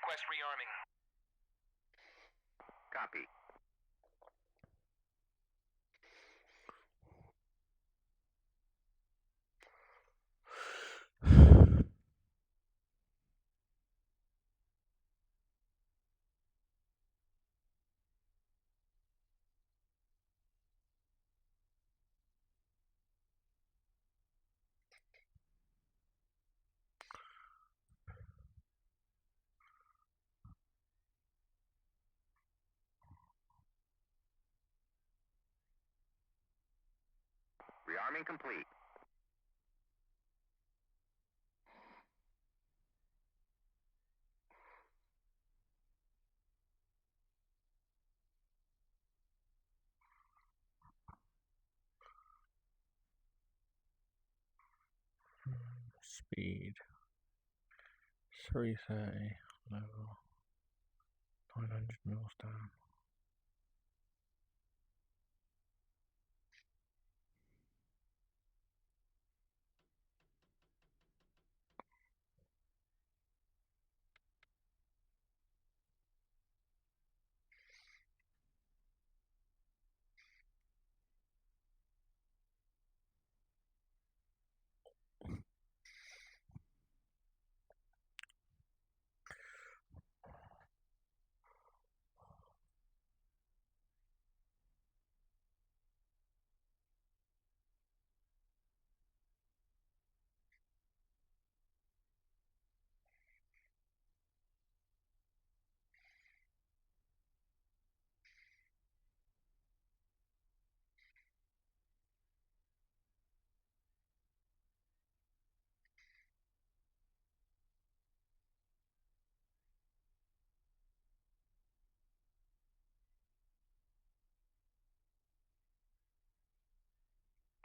Request rearming. Copy. Rearming complete. Speed 330, level 900 mils down.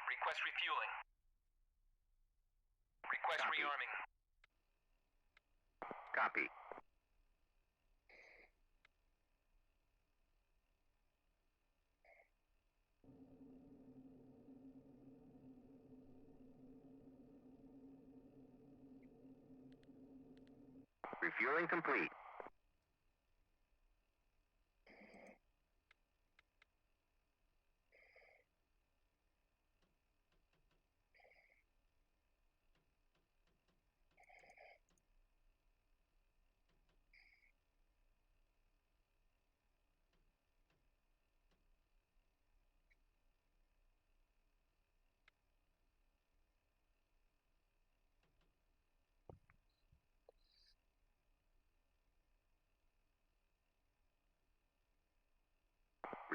Request refueling. Request Copy. rearming. Copy. Refueling complete.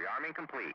Rearming complete.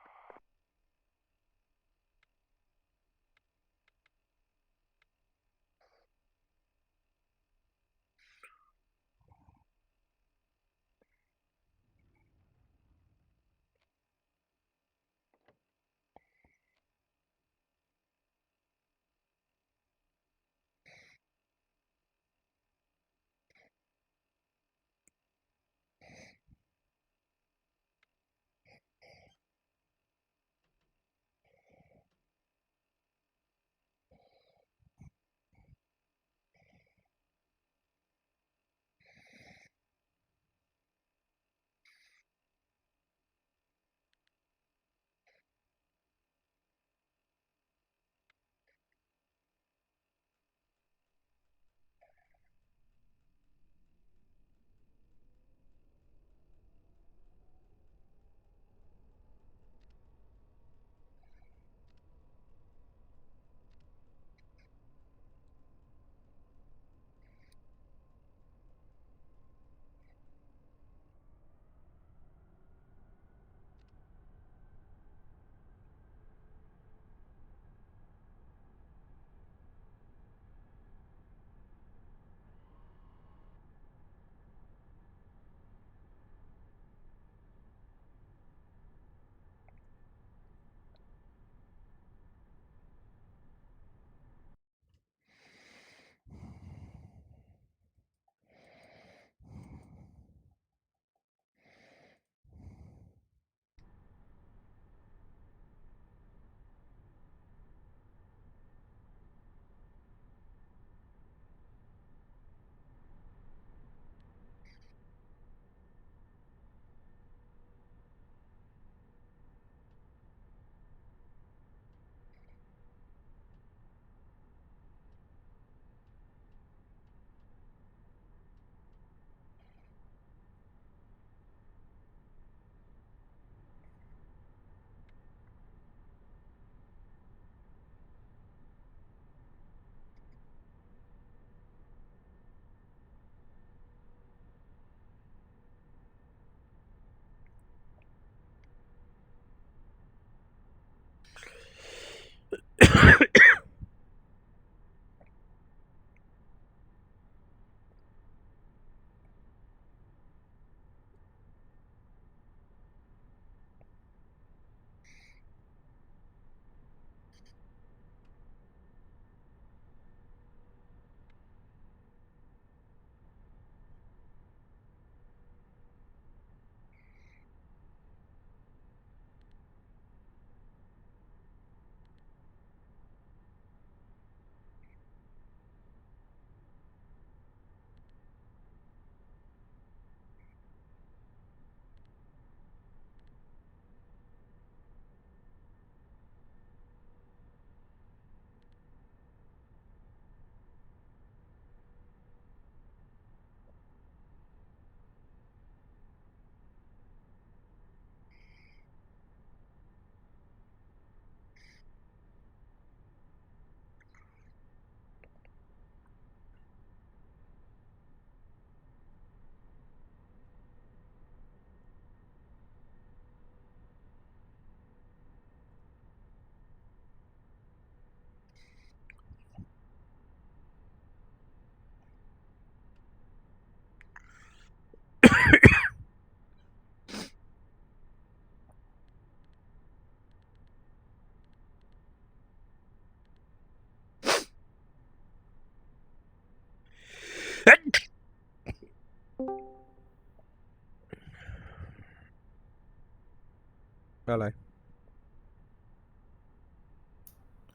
Hello.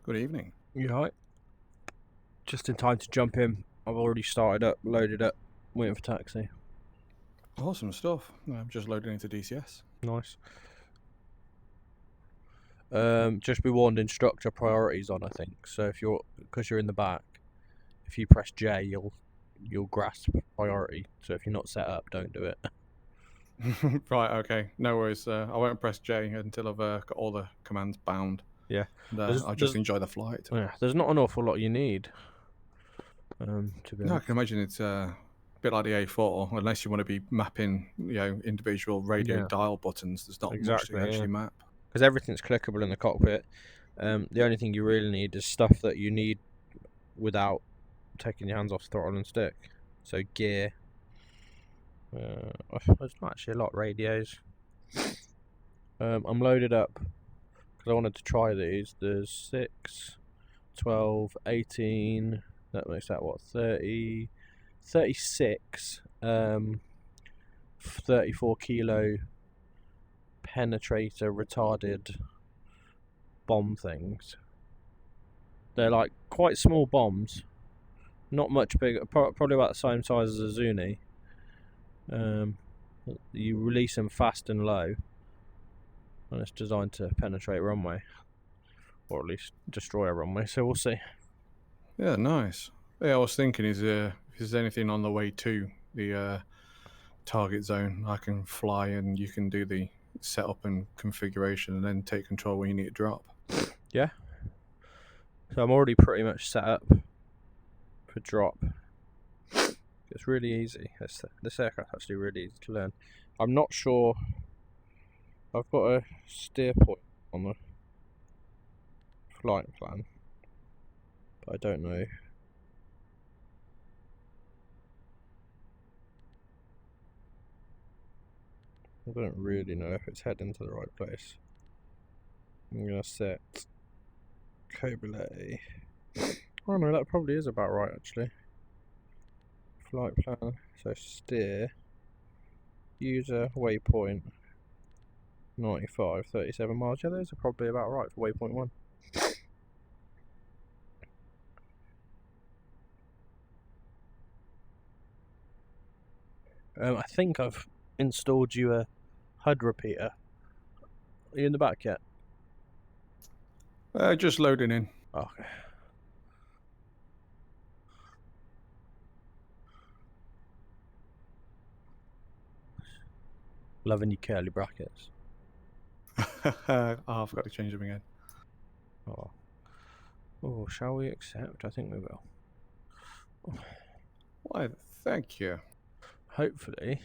Good evening. You alright? Just in time to jump in. I've already started up, loaded up, waiting for taxi. Awesome stuff. I'm just loading into DCS. Nice. Just be warned, instructor priorities on, I think. So if because you're in the back, if you press J, you'll grasp priority. So if you're not set up, don't do it. Right, okay. No worries. I won't press J until I've got all the commands bound. Yeah. And, I'll just enjoy the flight. Yeah, there's not an awful lot you need. To be No, I honest. can imagine it's a bit like the A4, unless you want to be mapping, individual radio dial buttons. There's not much to actually map. Because everything's clickable in the cockpit. The only thing you really need is stuff that you need without taking your hands off throttle and stick. So gear. There's not actually a lot of radios. I'm loaded up because I wanted to try these. There's 6, 12, 18. That makes that what? 30, 36. 34 kilo penetrator retarded bomb things. They're like quite small bombs, not much bigger, probably about the same size as a Zuni. You release them fast and low, and it's designed to penetrate runway, or at least destroy a runway. So we'll see. Yeah, nice. Yeah, I was thinking if there's anything on the way to the target zone, I can fly and you can do the setup and configuration and then take control when you need to drop. Yeah. So I'm already pretty much set up for drop. It's really easy. This aircraft's actually really easy to learn. I'm not sure. I've got a steer point on the flight plan, but I don't know. I don't really know if it's heading to the right place. I'm gonna set Cobra. Oh no, that probably is about right actually. Flight plan, so steer, user waypoint 95, 37 miles. Yeah, those are probably about right for waypoint 1. I think I've installed you a HUD repeater. Are you in the back yet? Just loading in. Okay. Loving your curly brackets. Oh, I've got to change them again. Oh, shall we accept? I think we will. Why, thank you. Hopefully,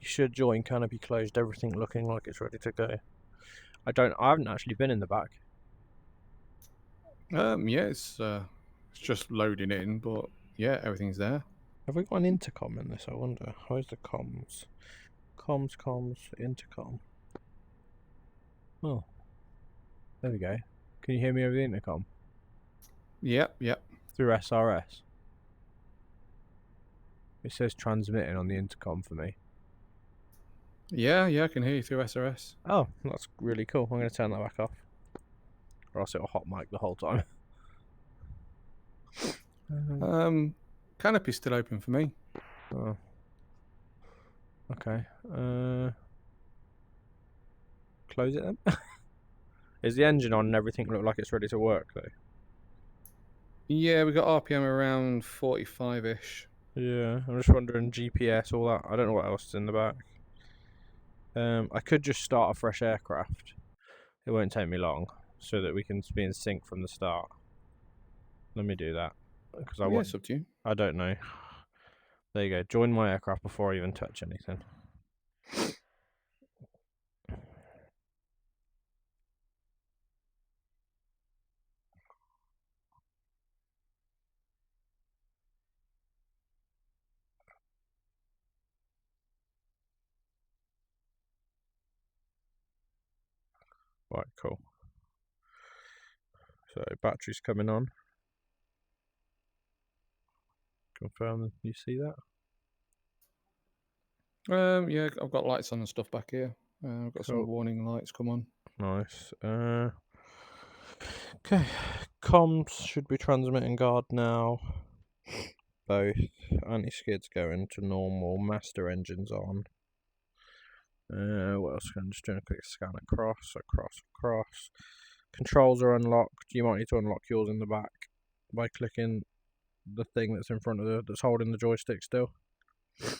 you should join canopy closed, everything looking like it's ready to go. I haven't actually been in the back. Yeah, it's just loading in, but yeah, everything's there. Have we got an intercom in this? I wonder. Where's the comms? Comms, intercom. Oh, there we go. Can you hear me over the intercom? Yep. Through SRS. It says transmitting on the intercom for me. Yeah, I can hear you through SRS. Oh, that's really cool. I'm going to turn that back off. Or else it'll hot mic the whole time. Canopy's still open for me. Oh. Okay. Close it then. Is the engine on and everything look like it's ready to work though? Yeah, we got RPM around 45-ish. Yeah, I'm just wondering GPS, all that. I don't know what else is in the back. I could just start a fresh aircraft. It won't take me long, so that we can be in sync from the start. Let me do that because I it's up to you. I don't know. There you go. Join my aircraft before I even touch anything. Right, cool. So battery's coming on. Confirm you see that. Yeah, I've got lights on and stuff back here. I've got some warning lights come on. Nice. Okay. Comms should be transmitting guard now. Both. Anti-skids going to normal. Master engines on. What else? I'm just doing a quick scan across. Controls are unlocked. You might need to unlock yours in the back by clicking the thing that's in front of that's holding the joystick still. I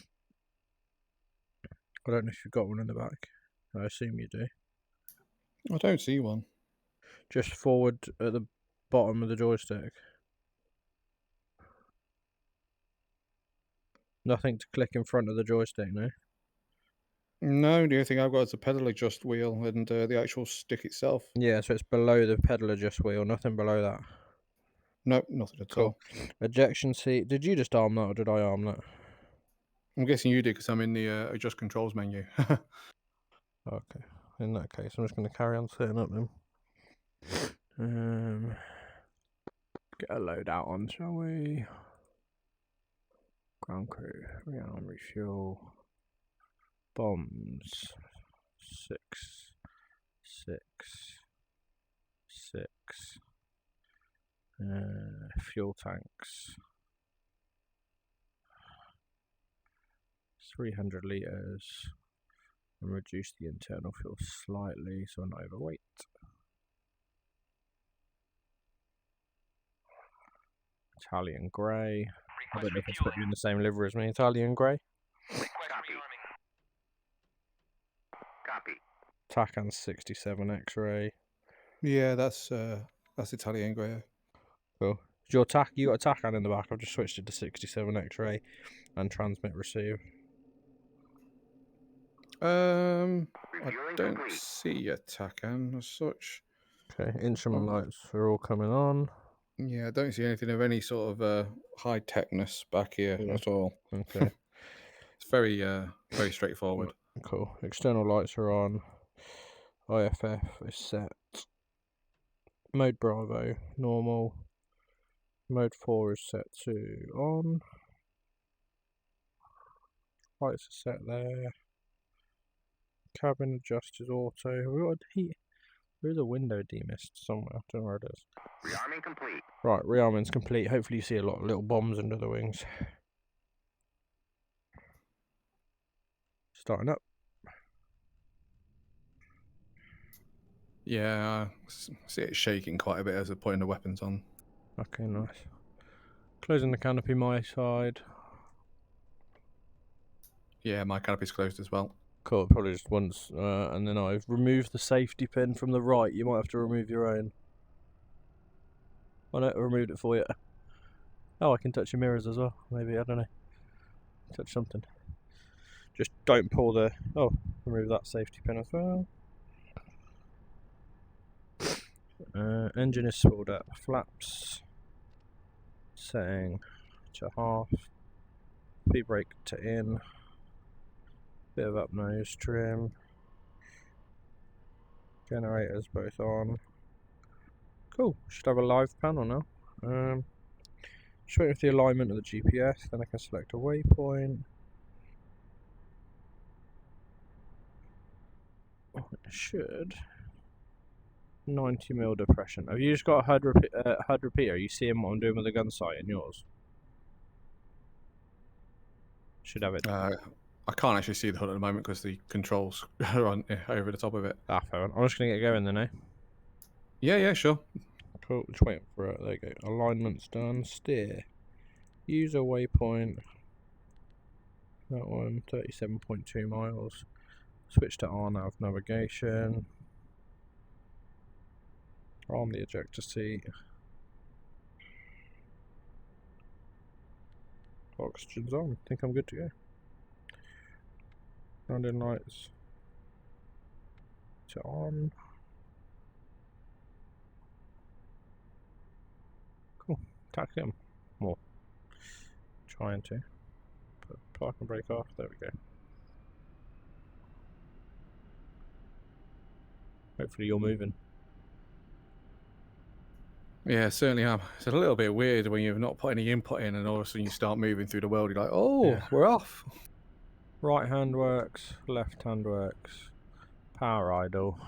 don't know if you've got one in the back. I assume you do. I don't see one. Just forward at the bottom of the joystick. Nothing to click in front of the joystick, no? No, the only thing I've got is a pedal adjust wheel and the actual stick itself. Yeah, so it's below the pedal adjust wheel, nothing below that. Nope, nothing at all. Ejection seat. Did you just arm that or did I arm that? I'm guessing you did because I'm in the adjust controls menu. Okay. In that case, I'm just going to carry on setting up then. Get a loadout on, shall we? Ground crew, rearm, refuel, bombs, 6, 6, 6, fuel tanks, 300 litres, and reduce the internal fuel slightly so I'm not overweight. Italian grey. I don't know if it's put you in the same livery as me. Italian grey. Request Copy. rearming. Copy. TACAN 67 X-ray. Yeah, that's Italian grey. Cool. You got a TACAN in the back. I've just switched it to 67 X-ray and transmit receive. I Refueling don't complete. see a TACAN as such. Okay, instrument lights are all coming on. Yeah, I don't see anything of any sort of high techness back here at all. Okay. It's very very straightforward. Cool. External lights are on. IFF is set. Mode Bravo, normal. Mode 4 is set to on. Lights are set there. Cabin adjust is auto. We've got a heat. There is a window demist somewhere. I don't know where it is. Rearming complete. Right, rearming's complete. Hopefully you see a lot of little bombs under the wings. Starting up. Yeah, I see it shaking quite a bit as they're putting the weapons on. Okay, nice. Closing the canopy my side. Yeah, my canopy's closed as well. Cool, probably just once. And then I've removed the safety pin from the right. You might have to remove your own. Oh no, I removed it for you. Oh, I can touch your mirrors as well. Maybe, I don't know. Touch something. Just don't pull the... Oh, remove that safety pin as well. Engine is spooled up. Flaps. Setting to half. P-brake to in. Bit of up nose trim. Generators both on. Cool. Should have a live panel now. Just waiting for the alignment of the GPS, then I can select a waypoint. Oh, it should. 90mm depression. Have you just got a HUD repeater? Are you seeing what I'm doing with the gun sight in yours? Should have it. I can't actually see the HUD at the moment because the controls are on over the top of it. Ah, fair enough. I'm just going to get going then, eh? Yeah, sure. Cool. Just waiting for it. There you go. Alignment's done. Steer. Use a waypoint. That one, 37.2 miles. Switch to RNAV navigation. Arm the ejector seat. Oxygen's on. I think I'm good to go. Grounding lights to on. Cool. Tack him. More. Trying to. But park and brake off. There we go. Hopefully you're moving. Yeah, certainly am. It's a little bit weird when you've not put any input in and all of a sudden you start moving through the world. You're like, oh, Yeah. we're off. Right hand works, left hand works. Power idle.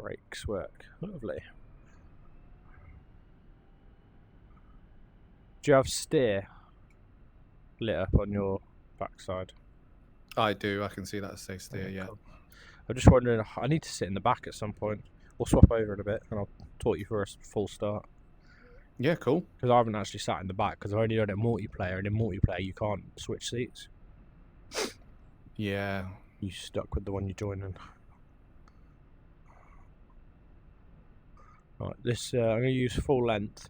Brakes work. Lovely. Do you have steer lit up on your backside? I do. I can see that says steer. Yeah. Cool. I'm just wondering, I need to sit in the back at some point. We'll swap over in a bit and I'll talk you for a full start. Yeah. Cool. Because I haven't actually sat in the back because I've only done it multiplayer, and in multiplayer you can't switch seats. Yeah. You stuck with the one you join in. Right, this I'm going to use full length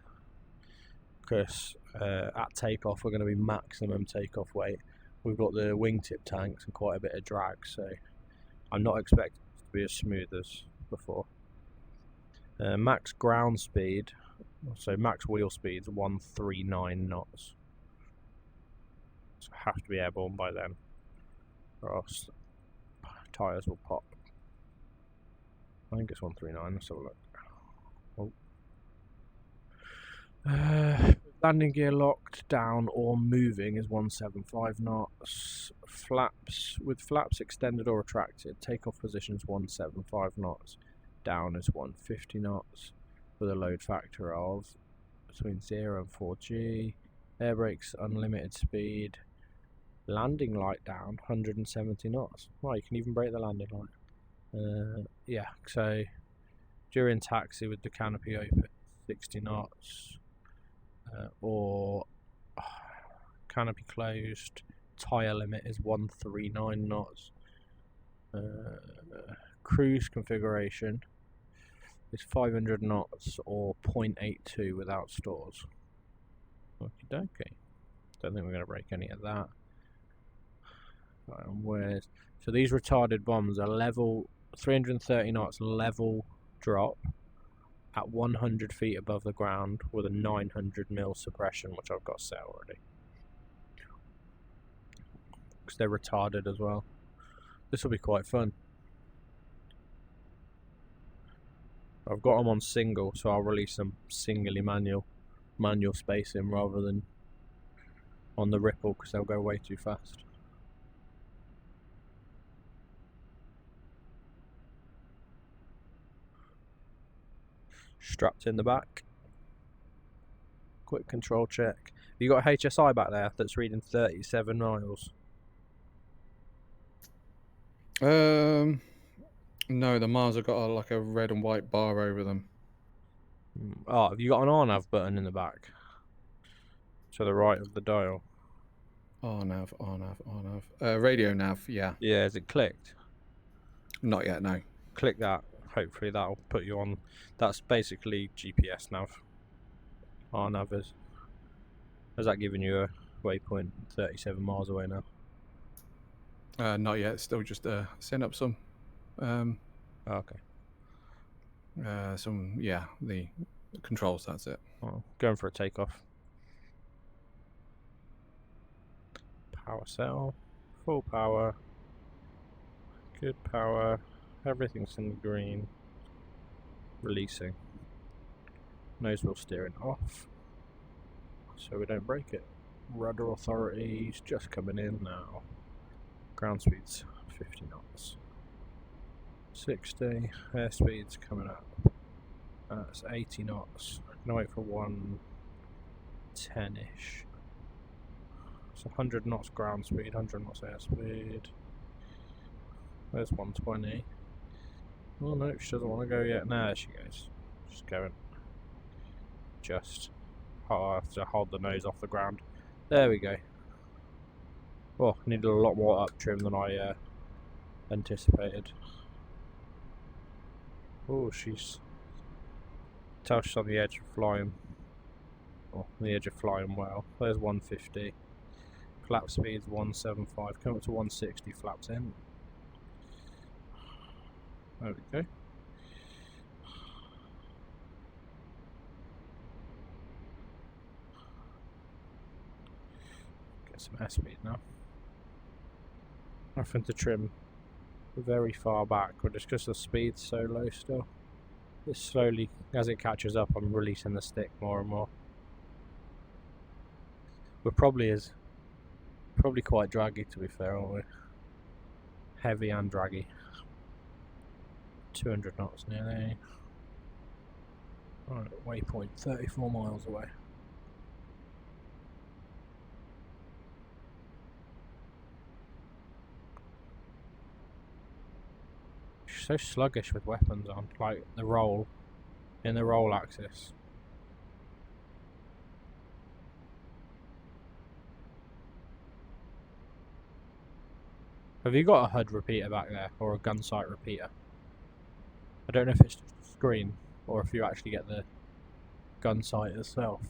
because at takeoff we're going to be maximum takeoff weight. We've got the wingtip tanks and quite a bit of drag, so I'm not expecting it to be as smooth as before. Max ground speed, so max wheel speed is 139 knots. So I have to be airborne by then, or else tyres will pop. I think it's 139, let's have a look. Landing gear locked, down or moving is 175 knots. Flaps, with flaps extended or retracted, takeoff position is 175 knots. Down is 150 knots with a load factor of between 0 and 4G. Air brakes unlimited speed. Landing light down 170 knots. Well, you can even brake the landing light. Yeah, so during taxi with the canopy open 60 knots. Or canopy closed, tyre limit is 139 knots. Cruise configuration is 500 knots or 0.82 without stores. Okie dokie. Don't think we're going to break any of that. Right, so these retarded bombs are level 330 knots level drop at 100 feet above the ground with a 900mm suppression, which I've got set already. Because they're retarded as well. This will be quite fun. I've got them on single, so I'll release them singly manual spacing rather than on the ripple because they'll go way too fast. Strapped in the back. Quick control check. You got a HSI back there that's reading 37 miles. No, the Mars have got like a red and white bar over them. Oh, have you got an RNAV button in the back? To the right of the dial. RNAV. Radio nav, yeah. Yeah, is it clicked? Not yet, no. Click that. Hopefully that'll put you on. That's basically GPS nav. RNAV is. Has that given you a waypoint 37 miles away now? Not yet. Still just send up some. Okay. Some, yeah, the controls. That's it. Oh, going for a takeoff. Power cell, full power, good power. Everything's in green. Releasing. Nose wheel steering off, so we don't break it. Rudder authorities just coming in now. Ground speed's 50 knots. 60. Airspeed's coming up. That's 80 knots. Gonna wait for 110-ish. So 100 knots ground speed, 100 knots airspeed. There's 120. Oh no, she doesn't want to go yet. Nah, there she goes. She's going. Just. Oh, I have to hold the nose off the ground. There we go. Oh, needed a lot more up trim than I anticipated. Oh, she's. Tell she's on the edge of flying. Oh, on the edge of flying well. There's 150. Flap speed's 175. Come up to 160. Flaps in. There we go. Get some airspeed now. Nothing to trim very far back, but just because the speed's so low still. It's slowly, as it catches up, I'm releasing the stick more and more. We're probably quite draggy, to be fair, aren't we? Heavy and draggy. 200 knots nearly. Alright, waypoint 34 miles away. She's so sluggish with weapons on, like the roll, in the roll axis. Have you got a HUD repeater back there, or a gun sight repeater? I don't know if it's just a screen, or if you actually get the gun sight itself.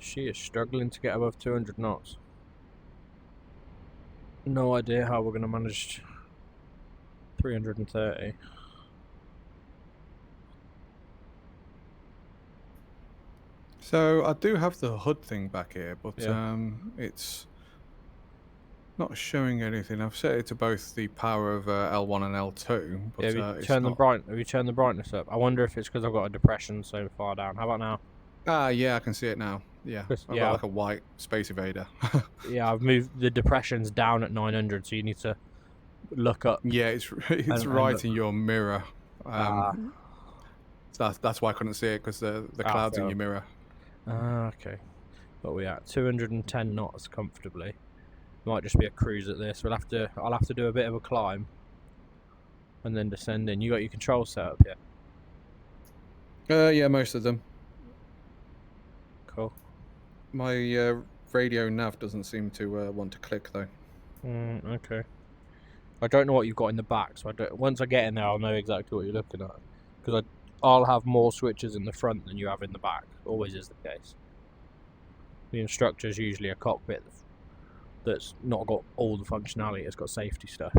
She is struggling to get above 200 knots. No idea how we're going to manage 330. So I do have the HUD thing back here, but Yeah. it's not showing anything. I've set it to both the power of L1 and L2, but Yeah, have you it's turned not. have you turned the brightness up? I wonder if it's because I've got a depression so far down. How about now? Ah, yeah, I can see it now. Yeah, I've Yeah. got like a white space invader. Yeah, I've moved the depressions down at 900, so you need to look up. Yeah, it's and right look. in your mirror. Ah, So that's why I couldn't see it, because the cloud's in fair. your mirror. Okay. What are we at? 210 knots comfortably. Might just be a cruise at this. I'll have to do a bit of a climb and then descend in. You got your control set up here? Yeah, most of them. Cool. My radio nav doesn't seem to want to click though. Okay. I don't know what you've got in the back, so once I get in there, I'll know exactly what you're looking at. Because I'll have more switches in the front than you have in the back. Always is the case. The instructor's usually a cockpit that's not got all the functionality. It's got safety stuff.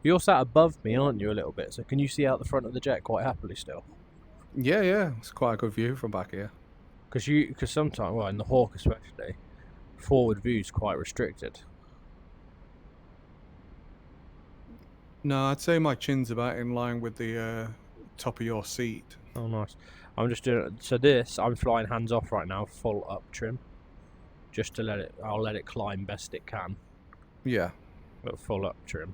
You're sat above me, aren't you, a little bit? So can you see out the front of the jet quite happily still? Yeah, it's quite a good view from back here. Because sometimes, well, in the Hawk especially, forward view's quite restricted. No, I'd say my chin's about in line with the top of your seat. Oh, nice. I'm just doing I'm flying hands off right now, full up trim, just to I'll let it climb best it can. Yeah. But full up trim.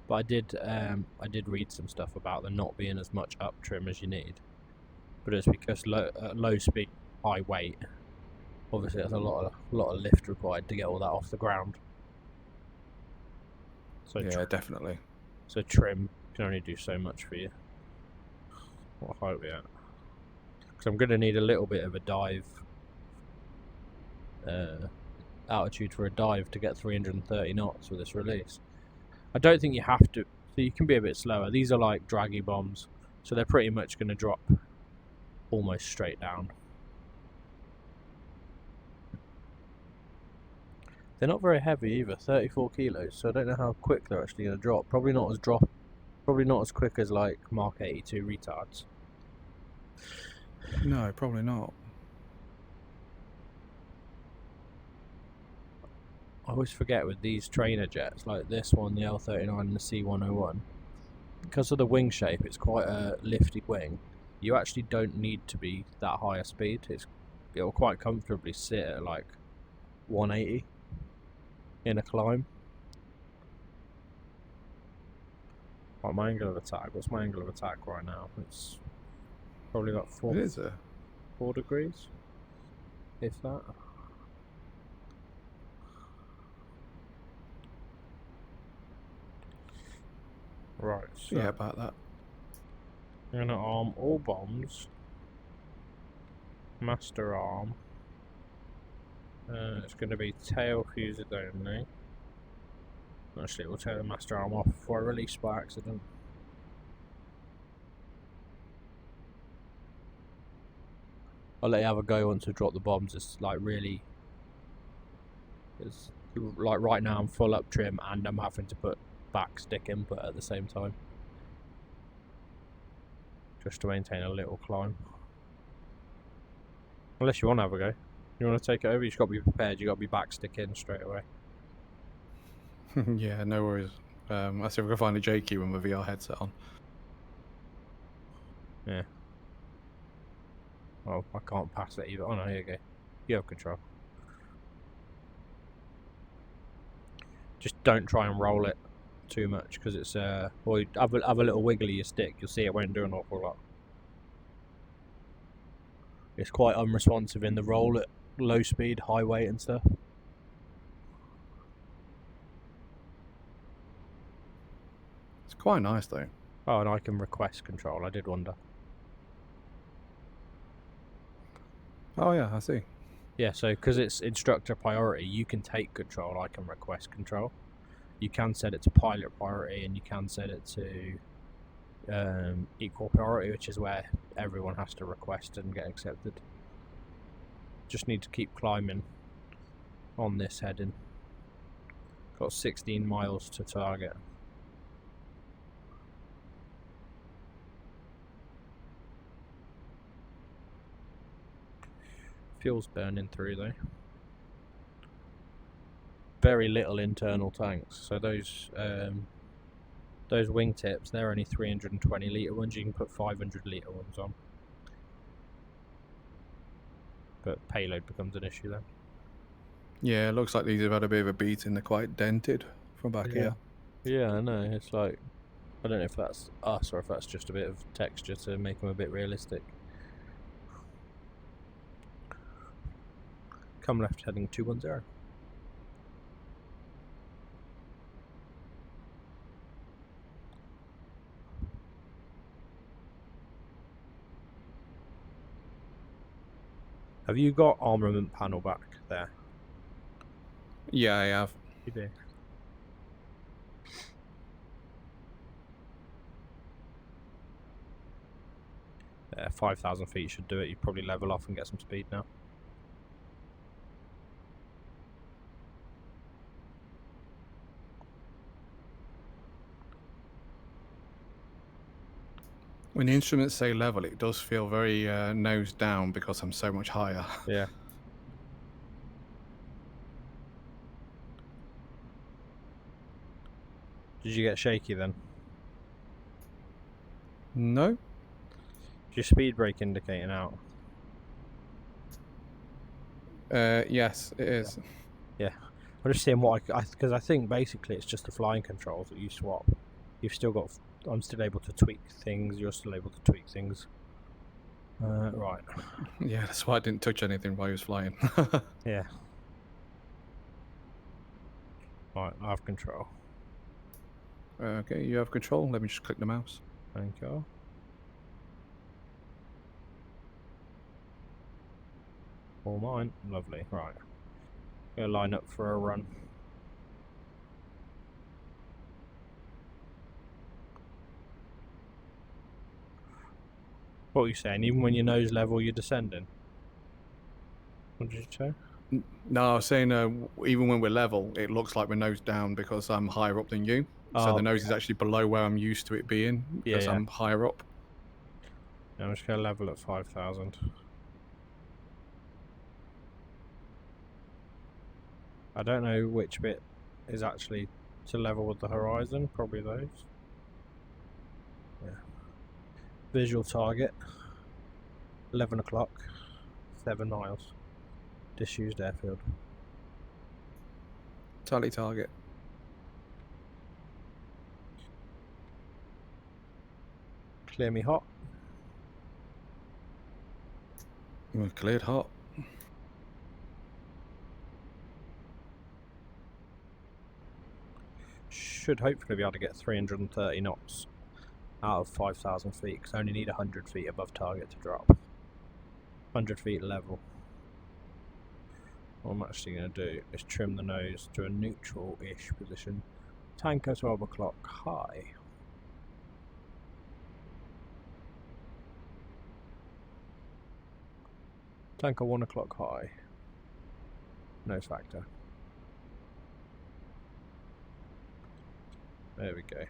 But I did read some stuff about there not being as much up trim as you need. But it's because low speed, high weight. Obviously, there's a lot of lift required to get all that off the ground. So yeah, definitely. So trim can only do so much for you. What height are we at? Because I'm going to need a little bit of a dive altitude for a dive to get 330 knots with this release. I don't think you have to, so you can be a bit slower. These are like draggy bombs, so they're pretty much going to drop almost straight down. They're not very heavy either, 34 kilos, so I don't know how quick they're actually going to drop. Probably not as quick as like Mark 82 retards. No, probably not. I always forget with these trainer jets, like this one, the L39 and the C101, because of the wing shape, it's quite a lifty wing. You actually don't need to be that high a speed. It'll quite comfortably sit at like 180 in a climb. Right, my angle of attack. What's my angle of attack right now? It's probably about 4 degrees, if that. Right, so yeah, about that. I'm going to arm all bombs. Master arm. It's going to be tail fuses only. Actually, we'll take the master arm off before I release by accident. I'll let you have a go once we drop the bombs. It's like right now I'm full up trim and I'm having to put back stick input at the same time, just to maintain a little climb. Unless you want to have a go. You want to take it over? You've got to be prepared. You've got to be back stick in straight away. Yeah, no worries. I'll see if we can find a JQ with my VR headset on. Yeah. Oh, I can't pass it either. Oh no, here you go. You have control. Just don't try and roll it too much because it's or you have a little wiggle of your stick. You'll see it won't do an awful lot. It's quite unresponsive in the roll at low speed, high weight and stuff. It's quite nice though. Oh, and I can request control. I did wonder. Oh yeah, I see. Yeah, so because it's instructor priority, you can take control. I can request control. You can set it to pilot priority, and you can set it to equal priority, which is where everyone has to request and get accepted. Just need to keep climbing on this heading. Got 16 miles to target. Fuel's burning through though. Very little internal tanks, so those wingtips, they're only 320 litre ones. You can put 500 litre ones on, but payload becomes an issue then. Yeah, it looks like these have had a bit of a beating. They're quite dented from back here. Yeah, I know. It's like, I don't know if that's us or if that's just a bit of texture to make them a bit realistic. Come left heading 210. Have you got armament panel back there? Yeah, I have. You do. 5,000 feet should do it. You probably level off and get some speed now. When the instruments say level, it does feel very nose down because I'm so much higher. Yeah. Did you get shaky then? No? Is your speed brake indicating out? Yes, it is. Yeah. I'm just seeing what because I think basically it's just the flying controls that you swap. You've still got. I'm still able to tweak things. You're still able to tweak things. Right. Yeah, that's why I didn't touch anything while he was flying. Yeah. Right, I have control. Okay, you have control. Let me just click the mouse. Thank you. All mine. Lovely. Right. Gonna line up for a run. What were you saying? Even when your nose level, you're descending? What did you say? No, I was saying even when we're level, it looks like we're nose down because I'm higher up than you. So the nose is actually below where I'm used to it being because I'm higher up. I'm just going to level at 5,000. I don't know which bit is actually to level with the horizon. Probably those. Yeah. Visual target. 11 o'clock. 7 miles. Disused airfield. Tally target. Clear me hot. We're cleared hot. Should hopefully be able to get 330 knots out of 5,000 feet because I only need 100 feet above target to drop. 100 feet level. What I'm actually going to do is trim the nose to a neutral-ish position. Tanker 12 o'clock high. Tanker 1 o'clock high. Nose factor. There we go.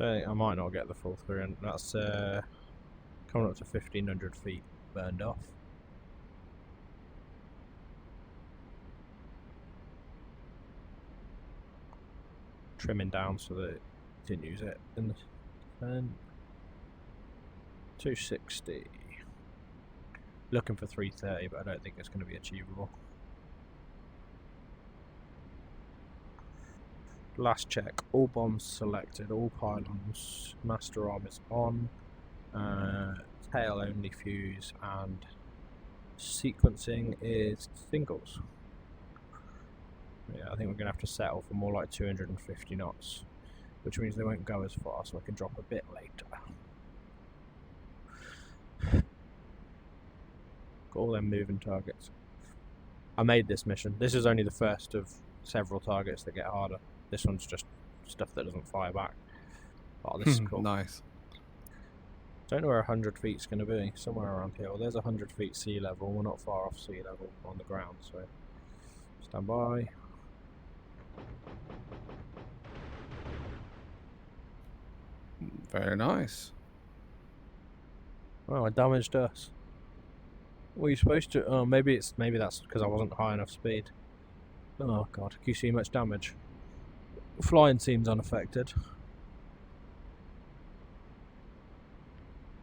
I might not get the full 300. That's coming up to 1,500 feet burned off. Trimming down so that it didn't use it in the 260. Looking for 330, but I don't think it's going to be achievable. Last check, all bombs selected, all pylons, master arm is on, tail only fuse, and sequencing is singles. Yeah, I think we're going to have to settle for more like 250 knots, which means they won't go as far, so I can drop a bit later. Got all them moving targets. I made this mission. This is only the first of several targets that get harder. This one's just stuff that doesn't fire back. Oh, this is cool. Nice. Don't know where 100 feet's going to be. Somewhere around here. Well, there's 100 feet sea level. We're not far off sea level on the ground, so stand by. Very nice. Oh, I damaged us. What are you supposed to? Oh, maybe that's because I wasn't high enough speed. Oh god, can you see much damage? Flying seems unaffected.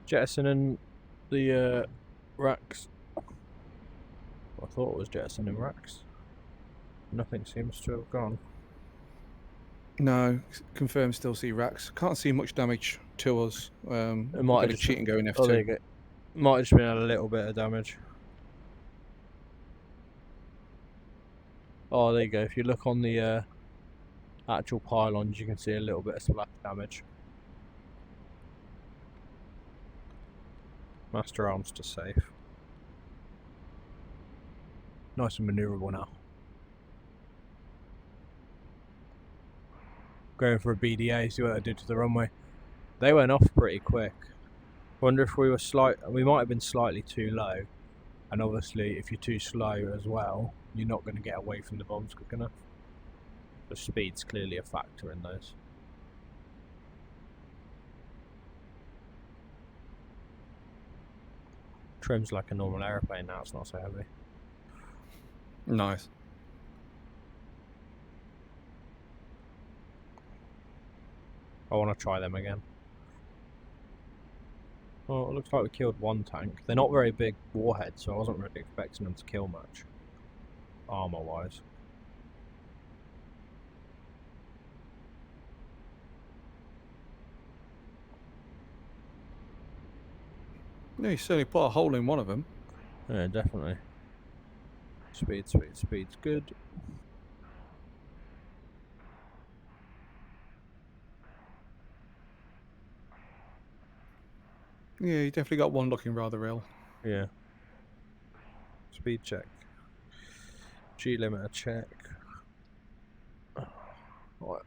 Jettisoning the racks. I thought it was jettisoning racks. Nothing seems to have gone. No, confirm still see racks. Can't see much damage to us. It might Got have a cheat and go in F2. Oh, there you go. Might have just been a little bit of damage. Oh, there you go. If you look on the actual pylons, you can see a little bit of splash damage. Master arms to safe. Nice and manoeuvrable now. Going for a BDA, see what I did to the runway. They went off pretty quick. Wonder if we might have been slightly too low. And obviously, if you're too slow as well, you're not going to get away from the bombs quick enough. The speed's clearly a factor in those. Trim's like a normal aeroplane now, it's not so heavy. Nice. I want to try them again. Well, it looks like we killed one tank. They're not very big warheads, so I wasn't really expecting them to kill much, armor-wise. Yeah, you certainly put a hole in one of them. Yeah, definitely. Speed's good. Yeah, you definitely got one looking rather ill. Yeah. Speed check. G limiter check. Right.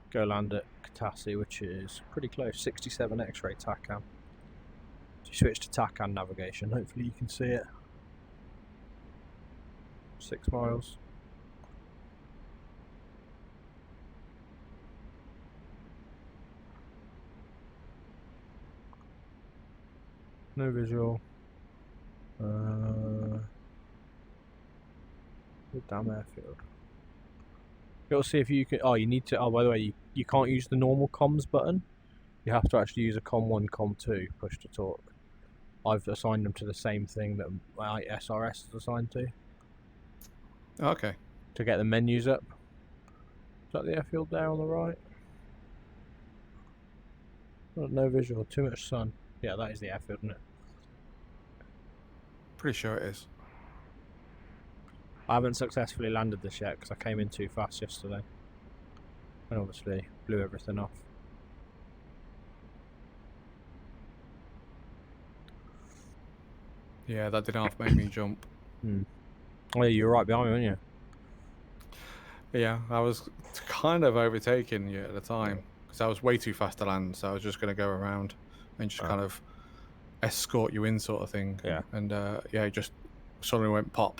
Go land at Katasi, which is pretty close. 67 X-ray TACAN. Switch to TACAN navigation. Hopefully you can see it. 6 miles. No visual. The damn airfield. You'll see if you can. Oh, you need to. Oh, by the way, you can't use the normal comms button. You have to actually use a COM1, COM2 push to talk. I've assigned them to the same thing that my SRS is assigned to. Okay. To get the menus up. Is that the airfield there on the right? Oh, no visual. Too much sun. Yeah, that is the airfield, isn't it? Pretty sure it is. I haven't successfully landed this yet because I came in too fast yesterday. And obviously blew everything off. Yeah, that did half make me jump. Oh yeah, you were right behind me, weren't you? Yeah, I was kind of overtaking you at the time because I was way too fast to land, so I was just going to go around and just kind of escort you in, sort of thing. Yeah. And yeah, it just suddenly went pop.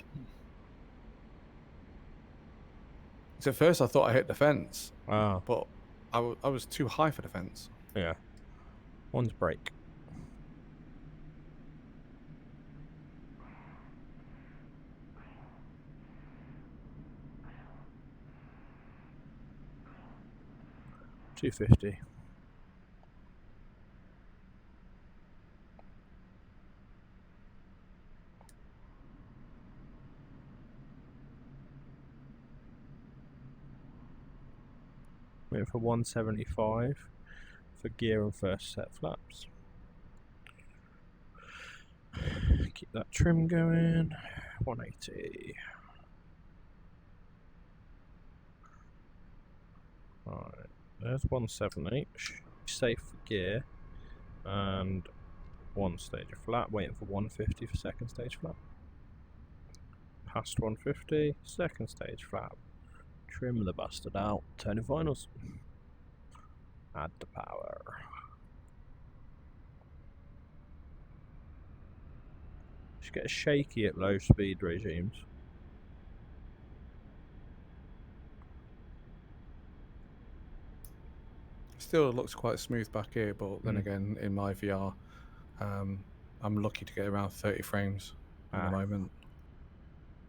So at first I thought I hit the fence, but I was too high for the fence. Yeah. One's break. $250. Waiting for 175 for gear and first set flaps. Keep that trim going. 180. Alright, there's 178. Safe for gear. And one stage of flap. Waiting for 150 for second stage flap. Past 150, second stage flap. Trim the bastard out. Turning finals. Add the power. Just get shaky at low speed regimes. Still looks quite smooth back here, but then again, in my VR, I'm lucky to get around 30 frames at the moment.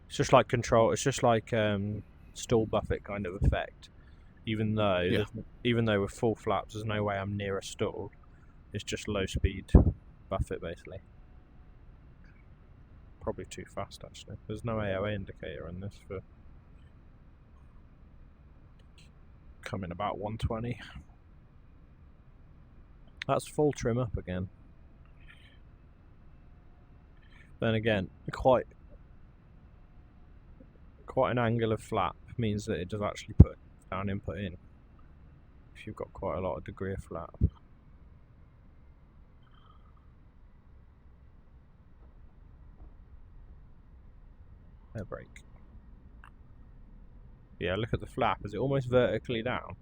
It's just like control. It's just like stall buffet kind of effect. Even though with full flaps, there's no way I'm near a stall. It's just low speed buffet basically. Probably too fast actually. There's no AOA indicator in this for coming about 120. That's full trim up again. Then again, quite an angle of flap means that it does actually put down input in. If you've got quite a lot of degree of flap. Air brake. Yeah, look at the flap. Is it almost vertically down?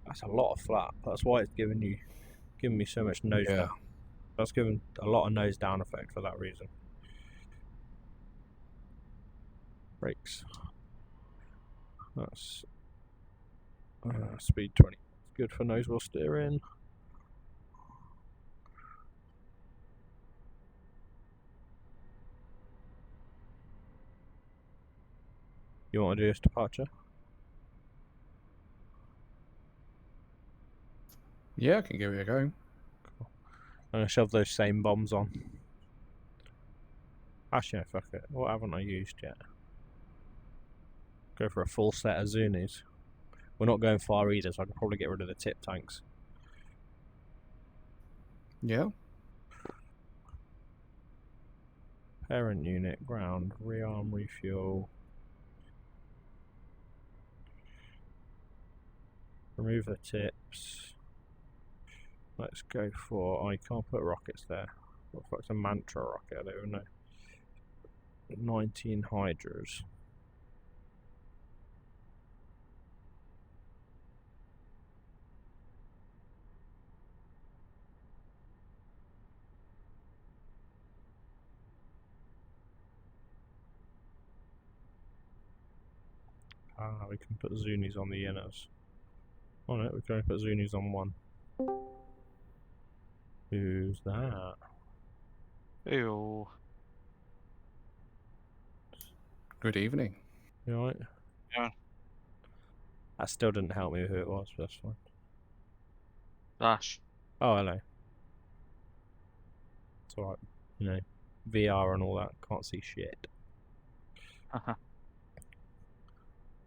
That's a lot of flap. That's why it's giving me so much nose down. That's given a lot of nose down effect for that reason. Brakes. That's speed 20. Good for nose wheel steering. You want to do this departure? Yeah, I can give it a go. Cool. I'm gonna shove those same bombs on. Actually, no, fuck it. What haven't I used yet? Go for a full set of Zunis. We're not going far either, so I can probably get rid of the tip tanks. Yeah. Parent unit, ground, rearm, refuel. Remove the tips. Let's go for... Oh, you can't put rockets there. What the fuck's a Mantra rocket? I don't even know. 19 Hydras. Ah, we can put Zunis on the inners. Oh no, we can only put Zunis on one. Who's that? Ew. Good evening. You alright? Yeah. That still didn't help me with who it was, but that's fine. Dash. Oh, hello. It's alright. You know, VR and all that. Can't see shit. Haha.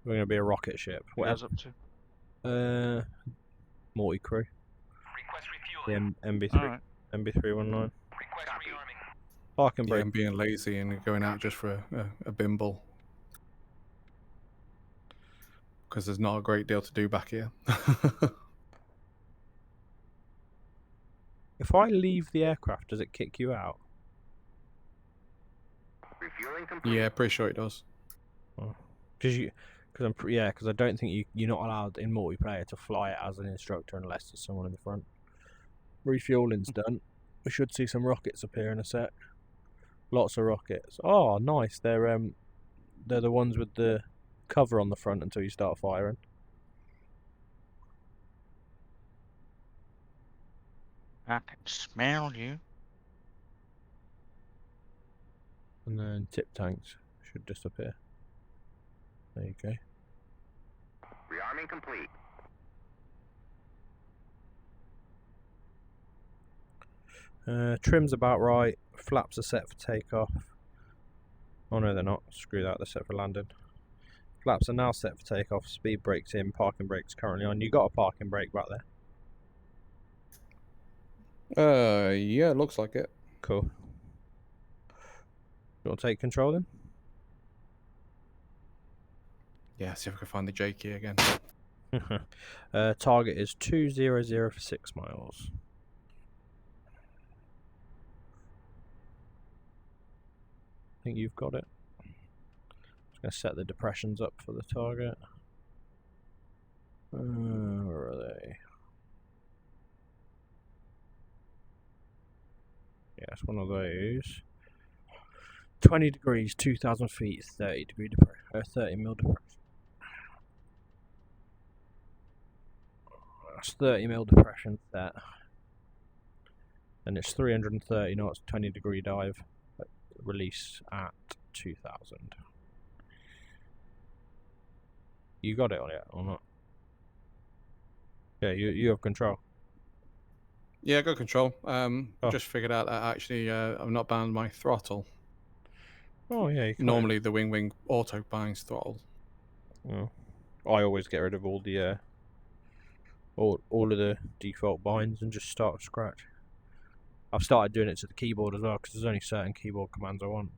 We're going to be a rocket ship. What What is up to? Multicrew. Request The refueling. MB3. Alright. MB319. Request rearming. Parking Yeah, brake. I'm being lazy and going out just for a bimble. Because there's not a great deal to do back here. If I leave the aircraft, does it kick you out? Refueling complete. Yeah, pretty sure it does. Because I don't think you're not allowed in multiplayer to fly it as an instructor unless there's someone in the front. Refueling's done. We should see some rockets appear in a sec. Lots of rockets. Oh, nice. They're the ones with the cover on the front until you start firing. I can smell you. And then tip tanks should disappear. There you go. Rearming complete. Trim's about right. Flaps are set for takeoff. Oh no, they're not. Screw that. They're set for landing. Flaps are now set for takeoff. Speed brakes in. Parking brakes currently on. You got a parking brake back there. Yeah, it looks like it. Cool. You want to take control then? Yeah, see if I can find the J key again. Target is 200 for 6 miles. I think you've got it. Just going to set the depressions up for the target. Where are they? Yeah, it's one of those. 20 degrees, 2,000 feet, 30 degree depression, 30 mil depression. That's 30 mil depression set. And it's 330 knots, 20 degree dive. Release at 2,000. You got it on it or not? Yeah, you have control. Yeah, I got control. Oh. Just figured out that actually I've not bound my throttle. Oh yeah, you can. Normally the wing auto binds throttle. Oh. I always get rid of all the all of the default binds and just start from scratch. I've started doing it to the keyboard as well because there's only certain keyboard commands I want.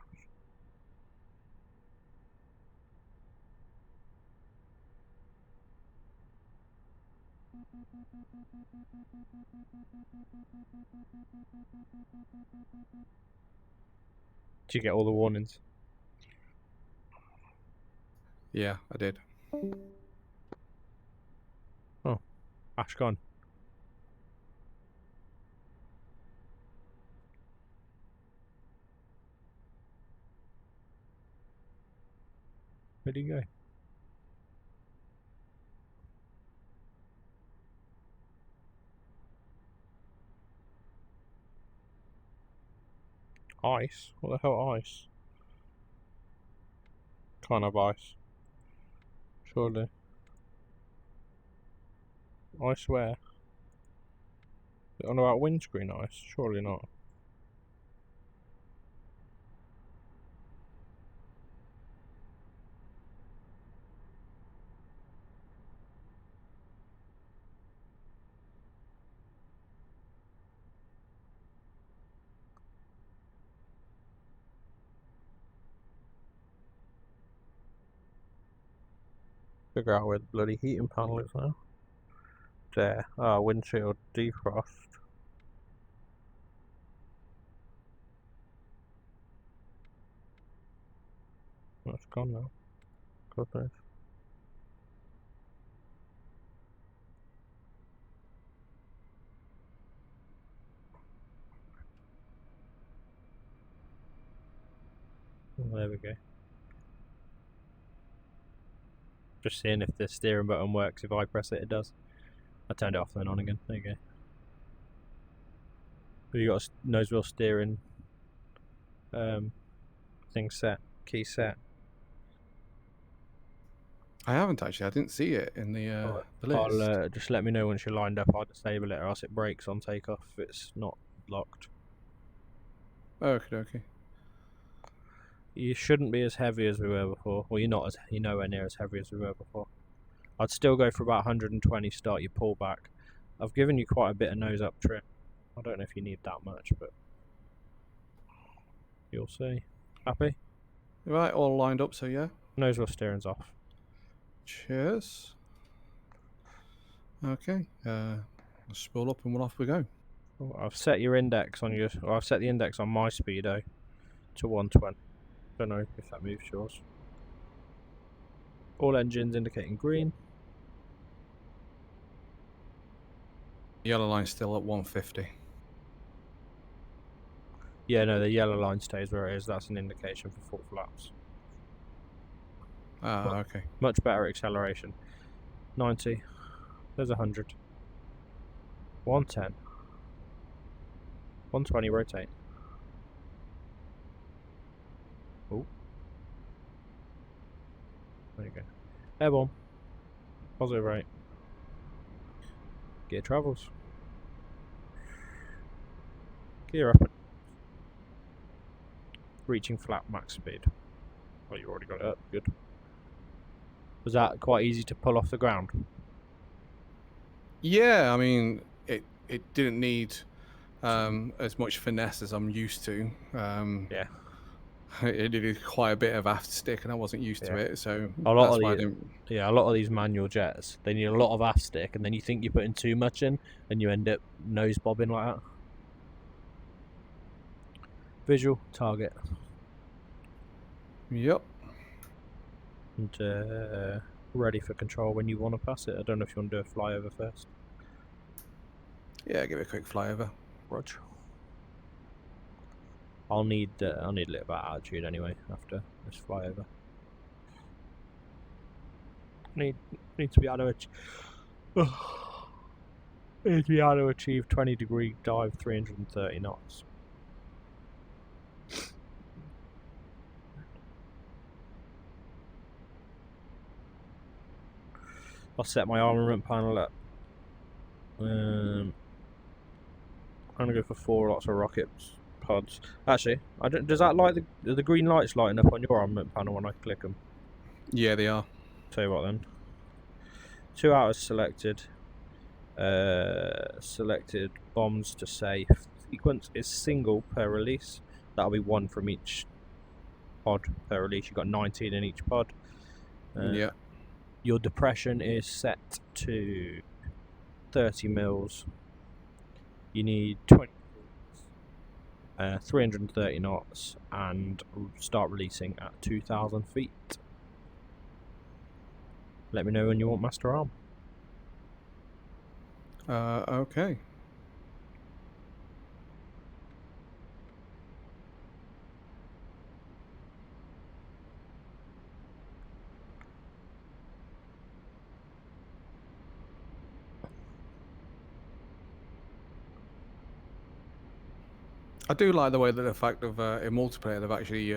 Did you get all the warnings? Yeah, I did. Oh, Ash gone. Where'd he go? Ice? What the hell ice? Can't have ice. Surely. I swear. Is it on about windscreen ice? Surely not. Figure out where the bloody heating panel is now. There. Ah, windshield defrost. That's gone now. Goodness. Oh, there we go. Just seeing if the steering button works. If I press it, it does. I turned it off then on again. There you go. Have you got a nose wheel steering thing set? Key set? I haven't actually. I didn't see it in the list. I'll just let me know once you're lined up. I'll disable it or else it breaks on takeoff if it's not locked. Okay. You shouldn't be as heavy as we were before. Well, you're nowhere near as heavy as we were before. I'd still go for about 120 start your pullback. I've given you quite a bit of nose up trim. I don't know if you need that much, but you'll see. Happy? Right, all lined up. So yeah. Nose wheel steering's off. Cheers. Okay. Let's spool up and off we go. Oh, I've set your index on your. Or I've set the index on my speedo to 120. Don't know if that moves yours. All engines indicating green. Yellow line's still at 150. Yeah, no, the yellow line stays where it is. That's an indication for full flaps. Ah, okay. Much better acceleration. 90. There's 100. 110. 120, rotate. Oh. There you go. Airborne. Positive rate. Gear travels. Gear up. Reaching flat max speed. Oh, you already got it up. Good. Was that quite easy to pull off the ground? Yeah, I mean, it didn't need as much finesse as I'm used to. Yeah. It needed quite a bit of aft stick, and I wasn't used to Yeah. it, so A lot that's of why I the didn't. Yeah, a lot of these manual jets, they need a lot of aft stick, and then you think you're putting too much in, and you end up nose bobbing like that. Visual target. Yep. And ready for control when you want to pass it. I don't know if you want to do a flyover first. Yeah, give it a quick flyover. Roger. I'll need a little bit of altitude anyway after this flyover. Need to be able to need to be able to achieve 20-degree dive, 330 knots. I'll set my armament panel up. I'm gonna go for 4 lots of rockets pods. Actually, I don't. Does that light the green lights lighting up on your armament panel when I click them? Yeah, they are. Tell you what then. 2 hours selected. Selected bombs to safe. Sequence is single per release. That'll be 1 from each pod per release. You've got 19 in each pod. Yeah. Your depression is set to 30 mils. You need 20, 330 knots, and start releasing at 2,000 feet. Let me know when you want master arm. Okay. I do like the way that the fact of in multiplayer they've actually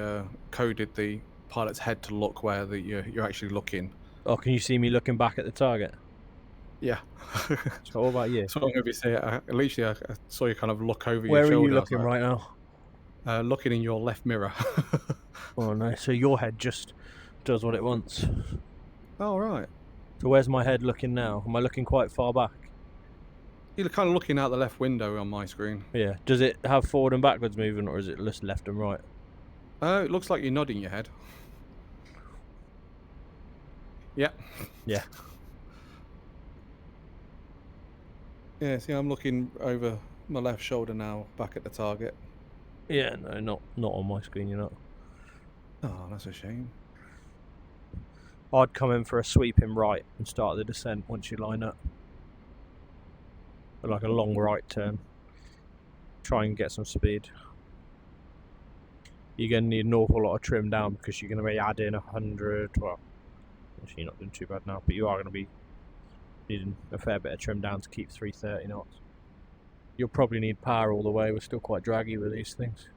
coded the pilot's head to look where you're actually looking. Oh, can you see me looking back at the target? Yeah. So what about you? So I'm going to be saying, literally, I saw you kind of look over Where your are shoulder. you looking right now? Looking in your left mirror. Oh no, so your head just does what it wants. Oh, right. So where's my head looking now? Am I looking quite far back? You're kind of looking out the left window on my screen. Yeah. Does it have forward and backwards movement, or is it just left and right? It looks like you're nodding your head. Yeah. Yeah. Yeah, see, I'm looking over my left shoulder now, back at the target. Yeah, no, not on my screen, you're not. Oh, that's a shame. I'd come in for a sweeping right and start the descent once you line up. Like a long right turn. Try and get some speed. You're going to need an awful lot of trim down because you're going to be adding 100, well, actually you're not doing too bad now, but you are going to be needing a fair bit of trim down to keep 330 knots. You'll probably need power all the way. We're still quite draggy with these things.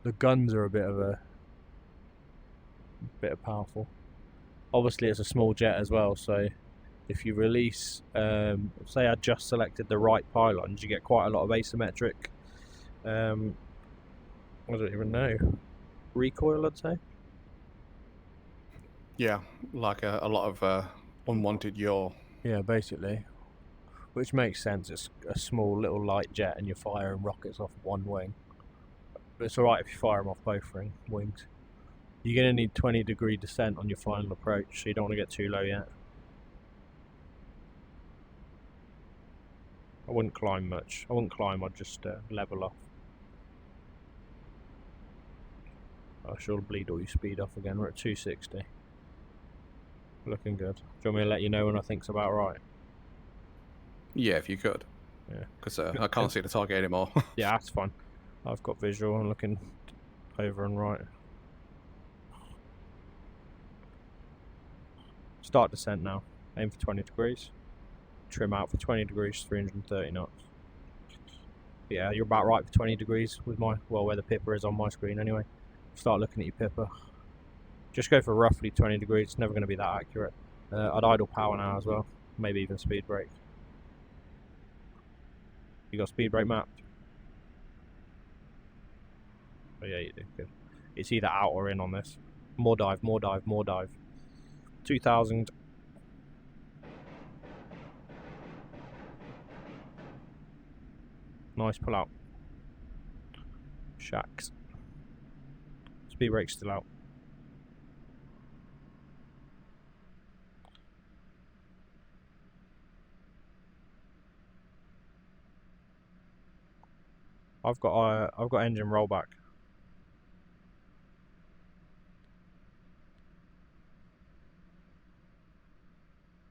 The guns are a bit powerful. Obviously it's a small jet as well, so if you release, say I just selected the right pylons, you get quite a lot of asymmetric, I don't even know, recoil I'd say. Yeah, like a lot of unwanted yaw. Yeah, basically. Which makes sense. It's a small little light jet and you're firing rockets off one wing. But it's alright if you fire them off both wings. You're going to need 20-degree descent on your final approach, so you don't want to get too low yet. I wouldn't climb much. I wouldn't climb, I'd just level off. I shall bleed all your speed off again. We're at 260. Looking good. Do you want me to let you know when I think's about right? Yeah, if you could. Yeah. Because I can't see the target anymore. Yeah, that's fine. I've got visual. I'm looking over and right. Start descent now. Aim for 20 degrees. Trim out for 20 degrees, 330 knots. Yeah, you're about right for 20 degrees with my, well, where the pipper is on my screen anyway. Start looking at your pipper. Just go for roughly 20 degrees. It's never going to be that accurate. I'd idle power now as well. Maybe even speed brake. You got speed brake mapped? Oh yeah, you do. Good. It's either out or in on this. More dive, more dive, more dive. 2,000. Nice pull out. Shacks. Speed brake still out. I've got engine rollback.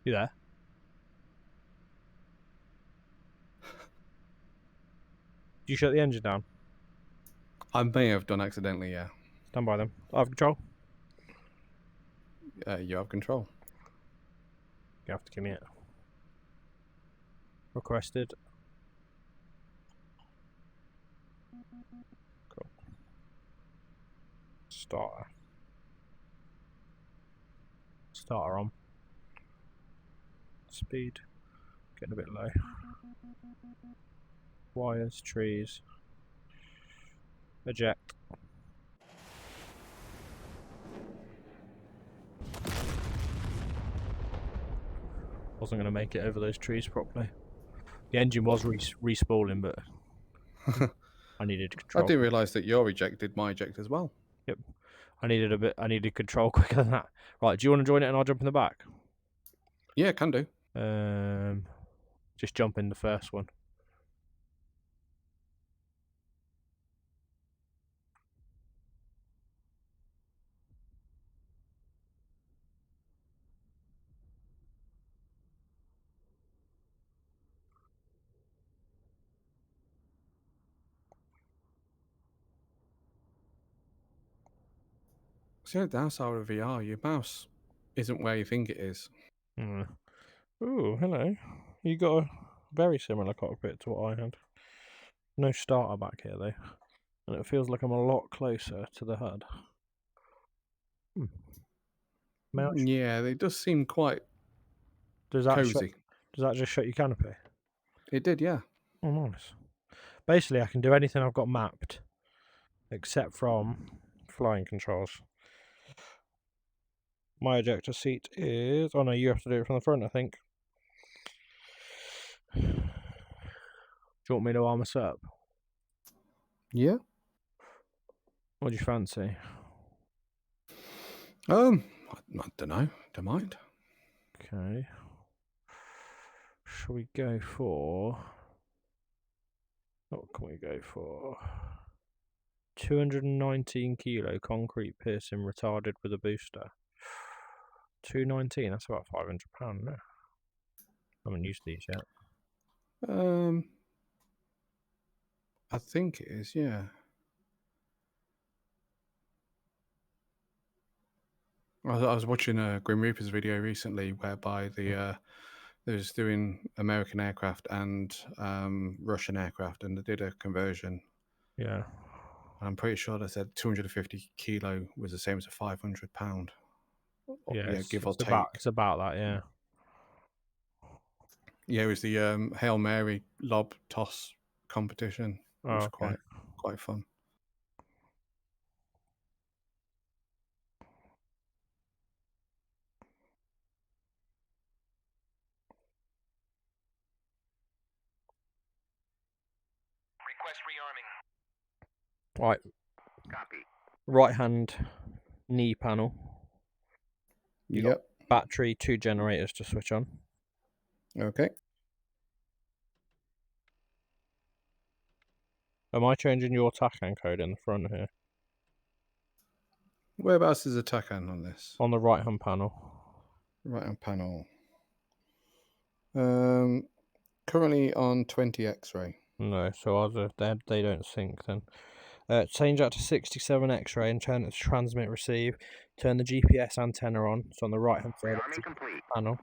You there? Did you shut the engine down? I may have done accidentally, yeah. Stand by them. I have control. You have control. You have to give me it. Requested. Cool. Starter. Starter on. Speed. Getting a bit low. Wires, trees. Eject. Wasn't going to make it over those trees properly. The engine was respooling, but I needed I control. didn't realise that your eject did my eject as well. Yep. I needed control quicker than that. Right, do you want to join it and I'll jump in the back? Yeah, can do. Just jump in the first one. See, the downside of VR, your mouse isn't where you think it is. Ooh, hello. You got a very similar cockpit to what I had. No starter back here though. And it feels like I'm a lot closer to the HUD. Yeah, they does seem quite Does that cozy. does that just shut your canopy? It did, yeah. Oh, nice. Basically, I can do anything I've got mapped, except from flying controls. My ejector seat is... Oh no, you have to do it from the front, I think. Do you want me to arm us up? Yeah. What do you fancy? I don't know. Don't mind. Okay. Shall we go for... What can we go for? 219 kilo concrete piercing retarded with a booster. 219, that's about £500, no? I haven't used these yet. I think it is, yeah. I was watching a Grim Reaper's video recently whereby they was doing American aircraft and Russian aircraft, and they did a conversion. Yeah. I'm pretty sure they said 250 kilo was the same as a £500. Yeah, give or take. It's about that, yeah. Yeah, it was the Hail Mary lob toss competition. It was okay. quite fun. Request rearming. Right. Copy. Right hand knee panel. You got Yep. battery, 2 generators to switch on. Okay. Am I changing your TACAN code in the front here? Whereabouts is the TACAN on this? On the right hand panel. Right hand panel. Currently on 20 X-ray. No, so ours they don't sync then. Change that to 67 X-ray and turn it to transmit receive. Turn the GPS antenna on. It's on the right hand side of Rearming the complete. panel.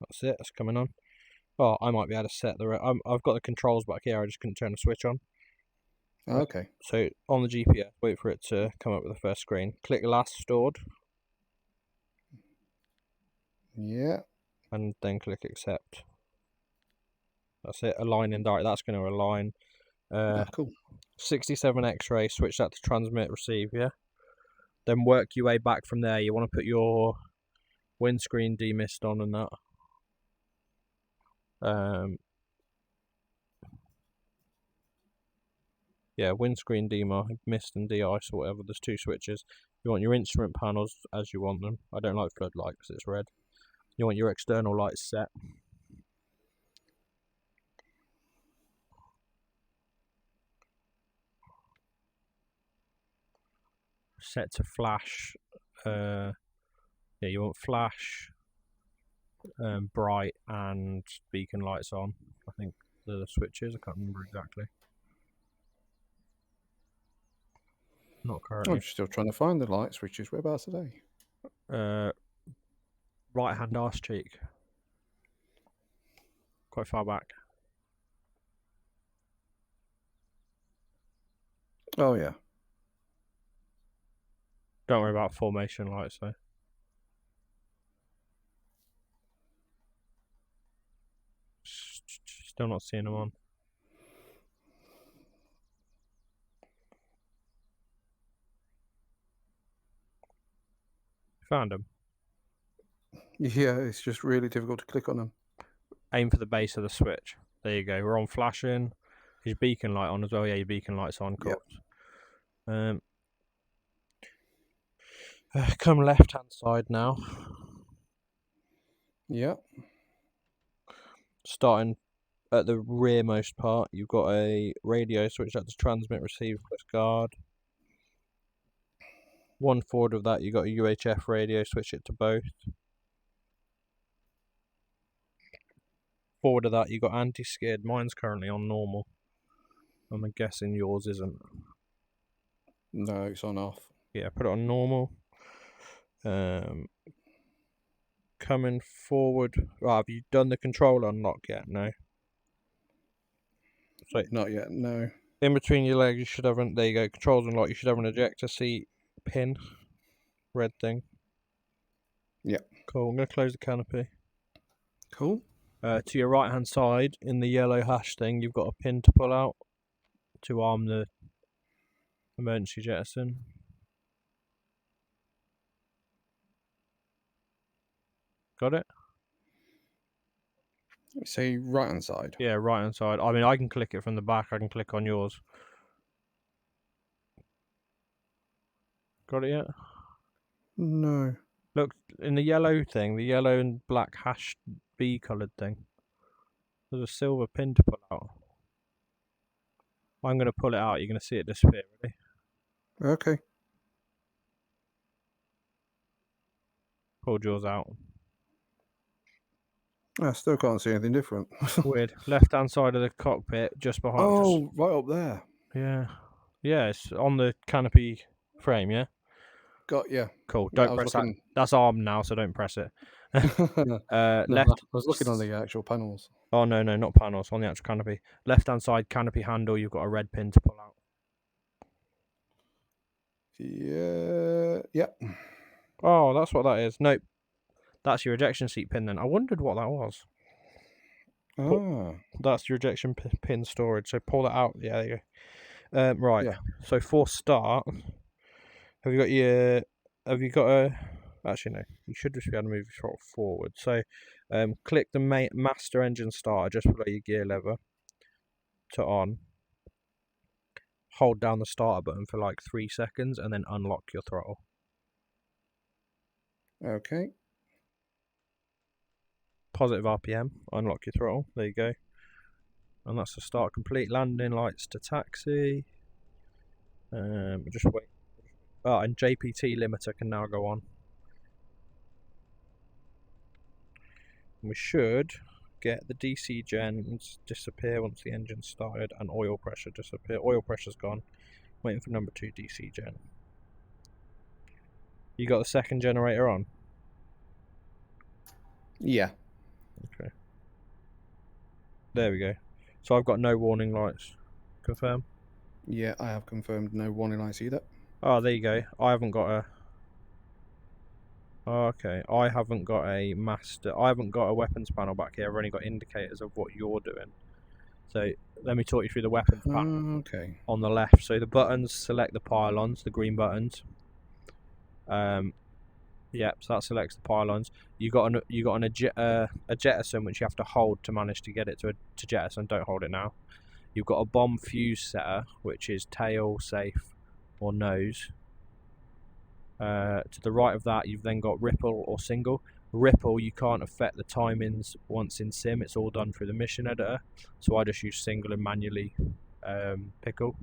That's it. It's coming on. Oh, I might be able to set the... I've got the controls back here. I just couldn't turn the switch on. Okay. So on the GPS, wait for it to come up with the first screen. Click last stored. Yeah. And then click accept. That's it. Aligning direct. That's going to align. Cool. 67 X-ray. Switch that to transmit receive. Yeah. Then work your way back from there. You want to put your windscreen demist on and that. Yeah, windscreen mist and de-ice or whatever. There's 2 switches. You want your instrument panels as you want them. I don't like floodlight because it's red. You want your external lights set. Set to flash. Yeah, you want flash, bright, and beacon lights on. I think they're the switches. I can't remember exactly. Not currently. I'm still trying to find the light switches. Whereabouts are they? Right hand arse cheek. Quite far back. Oh yeah. Don't worry about formation lights though. Still not seeing them on. Found them. Yeah, it's just really difficult to click on them. Aim for the base of the switch. There you go. We're on flashing. Is beacon light on as well? Yeah, your beacon light's on. Cool. Yep. Come left hand side now. Yeah. Starting at the rearmost part, you've got a radio switch that to transmit, receive, plus guard. One forward of that, you've got a UHF radio, switch it to both. Forward of that, you've got anti-skid. Mine's currently on normal. I'm guessing yours isn't. No, it's on off. Yeah, put it on normal. Coming forward. Right, have you done the control unlock yet? No. So Not yet, no. in between your legs, you should have there you go. Controls unlock. You should have an ejector seat pin, red thing. Yeah. Cool. I'm gonna close the canopy. Cool. To your right hand side, in the yellow hash thing, you've got a pin to pull out to arm the emergency jettison. Got it? Say right hand side. Yeah, right hand side. I mean, I can click it from the back. I can click on yours. Got it yet? No. Look, in the yellow thing, the yellow and black hash B coloured thing, there's a silver pin to pull out. I'm going to pull it out. You're going to see it disappear, ready? Okay. Pulled yours out. I still can't see anything different. Weird. Left hand side of the cockpit, just behind. Oh, right up there. Yeah. Yeah, it's on the canopy frame, yeah? Got yeah. Cool. Yeah, Don't press that. That's armed now, so don't press it. No, left. I was looking on the actual panels. Oh, no, not panels. On the actual canopy. Left hand side canopy handle, you've got a red pin to pull out. Yeah. Yep. Oh, that's what that is. Nope. That's your ejection seat pin then. I wondered what that was. Ah. That's your ejection pin storage. So pull that out. Yeah, there you go. Right. Yeah. So for start, have you got a? Actually, no. You should just be able to move your throttle forward. So, click the master engine starter just below your gear lever to on. Hold down the starter button for like 3 seconds and then unlock your throttle. Okay. Positive RPM. Unlock your throttle. There you go. And that's the start complete. Landing lights to taxi. Just wait. Oh, and JPT limiter can now go on. We should get the DC gens disappear once the engine's started and oil pressure disappear. Oil pressure's gone. Waiting for number 2 DC gen. You got the second generator on? Yeah. Okay. There we go. So I've got no warning lights. Confirm? Yeah, I have confirmed no warning lights either. Oh, there you go. I haven't got a... Oh, okay. I haven't got a master... I haven't got a weapons panel back here. I've only got indicators of what you're doing. So let me talk you through the weapons panel Okay. on the left. So the buttons select the pylons, the green buttons. Yep, so that selects the pylons. You got a jettison which you have to hold to manage to get it to jettison. Don't hold it now. You've got a bomb fuse setter, which is tail, safe, or nose. To the right of that, you've then got ripple or single. Ripple, you can't affect the timings once in sim. It's all done through the mission editor. So I just use single and manually pickle.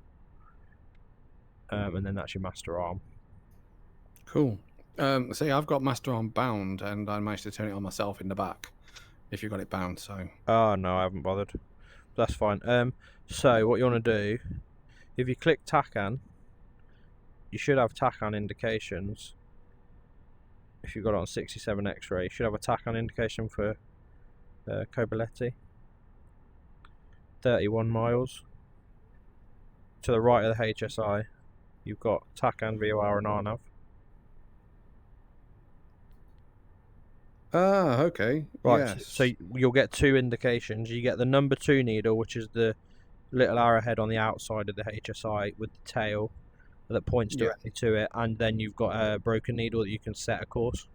And then that's your master arm. Cool. See, I've got Master Arm bound, and I managed to turn it on myself in the back. If you got it bound, so. Oh no, I haven't bothered. That's fine. So what you want to do, if you click TACAN, you should have TACAN indications. If you've got it on 67 X-ray, you should have a TACAN indication for Coballetti. 31 miles. To the right of the HSI, you've got TACAN, VOR, and RNAV. Ah, okay. Right, Yes. so you'll get two indications. You get the number 2 needle, which is the little arrowhead on the outside of the HSI with the tail that points directly to it, and then you've got a broken needle that you can set a course.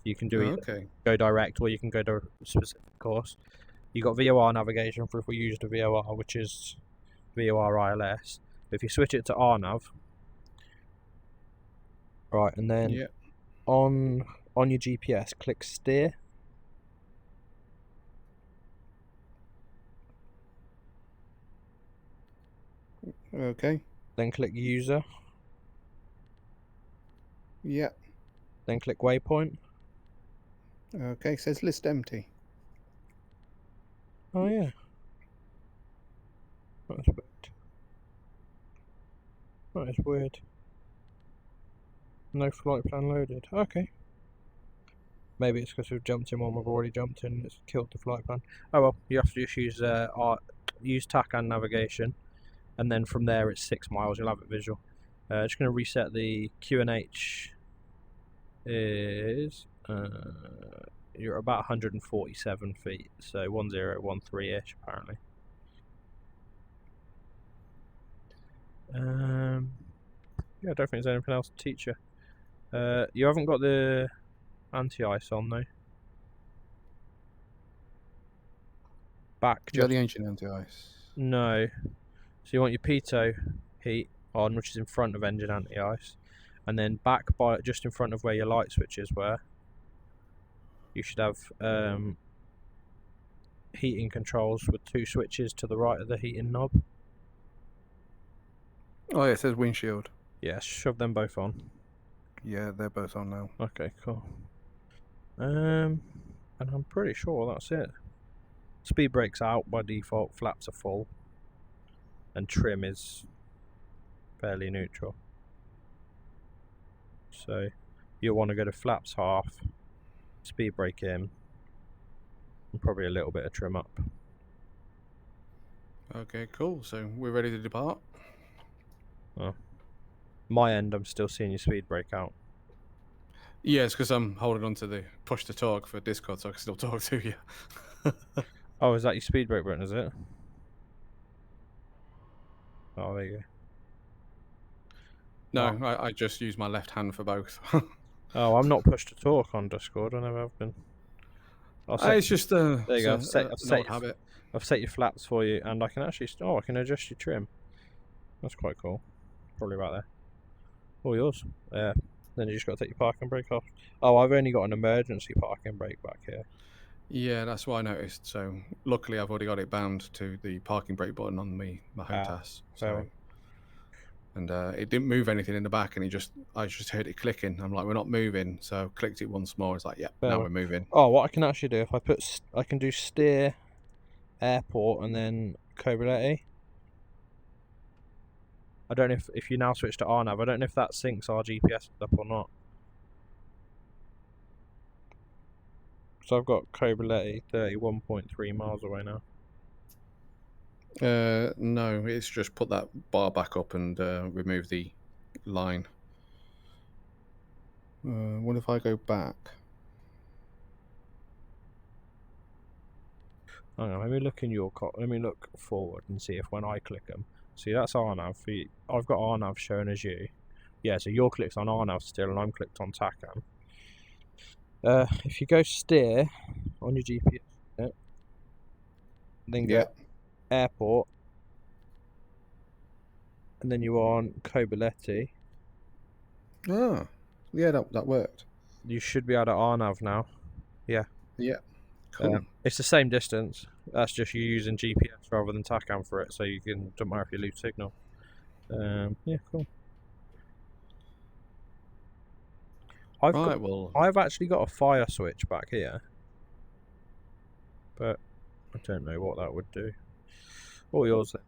You can do either Okay. go direct or you can go to a specific course. You got VOR navigation for if we use the VOR, which is VOR ILS. If you switch it to RNAV, right, and then Yeah. on your GPS, click steer. Okay. Then click user. Yeah. Then click waypoint. Okay. Says list empty. Oh yeah. That's weird. That is weird. No flight plan loaded. Okay. Maybe it's because we've jumped in one we've already jumped in and it's killed the flight plan. Oh well, you have to just use TACAN navigation, and then from there it's 6 miles, you'll have it visual. Just going to reset the QNH is you're about 147 feet, so 1013-ish apparently. Yeah, I don't think there's anything else to teach you. You haven't got the anti-ice on though. Back Is that just the ancient anti-ice? no. So you want your pitot heat on, which is in front of engine anti-ice, and then back by just in front of where your light switches were. You should have heating controls with 2 switches to the right of the heating knob. Oh, yeah, it says windshield. Yeah, shove them both on. Yeah, they're both on now. Okay, cool. And I'm pretty sure that's it. Speed brake's out by default, flaps are full, and trim is fairly neutral. So you'll want to go to flaps half, speed brake in, and probably a little bit of trim up. Okay, cool. So we're ready to depart. My end, I'm still seeing your speed brake out. Yeah, it's because I'm holding on to the push to talk for Discord, so I can still talk to you. Oh, is that your speed brake button, is it? Oh, there you go. No, I just use my left hand for both. Oh, I'm not push to talk on Discord. I never have been. It's just there you go. an old habit. I've set your flaps for you, and I can actually. Oh, I can adjust your trim. That's quite cool. Probably about there. All yours. Yeah. Then you just got to take your parking brake off. Oh, I've only got an emergency parking brake back here. Yeah, that's what I noticed. So luckily, I've already got it bound to the parking brake button on my home task. So, and it didn't move anything in the back, and I just heard it clicking. I'm like, we're not moving. So I clicked it once more. It's like, yeah, now we're moving. Oh, what I can actually do if I can do steer, airport, and then Coballetti. I don't know if you now switch to RNAV. I don't know if that syncs our GPS up or not. So I've got Coballetti 31.3 miles away now. No, it's just put that bar back up and remove the line. What if I go back? Hang on, let me look in your let me look forward and see if when I click them. See, that's RNAV. I've got RNAV shown as you. Yeah, so you're clicked on RNAV still, and I'm clicked on TACAM. If you go steer on your GPS, then go airport, and then you're on Cobaleti. Ah, yeah, that worked. You should be able to RNAV now. Yeah. Yeah, cool. It's the same distance. That's just you using GPS rather than TACAM for it, so you can don't matter if you lose signal. Yeah, cool. I've actually got a fire switch back here, but I don't know what that would do. What are yours then?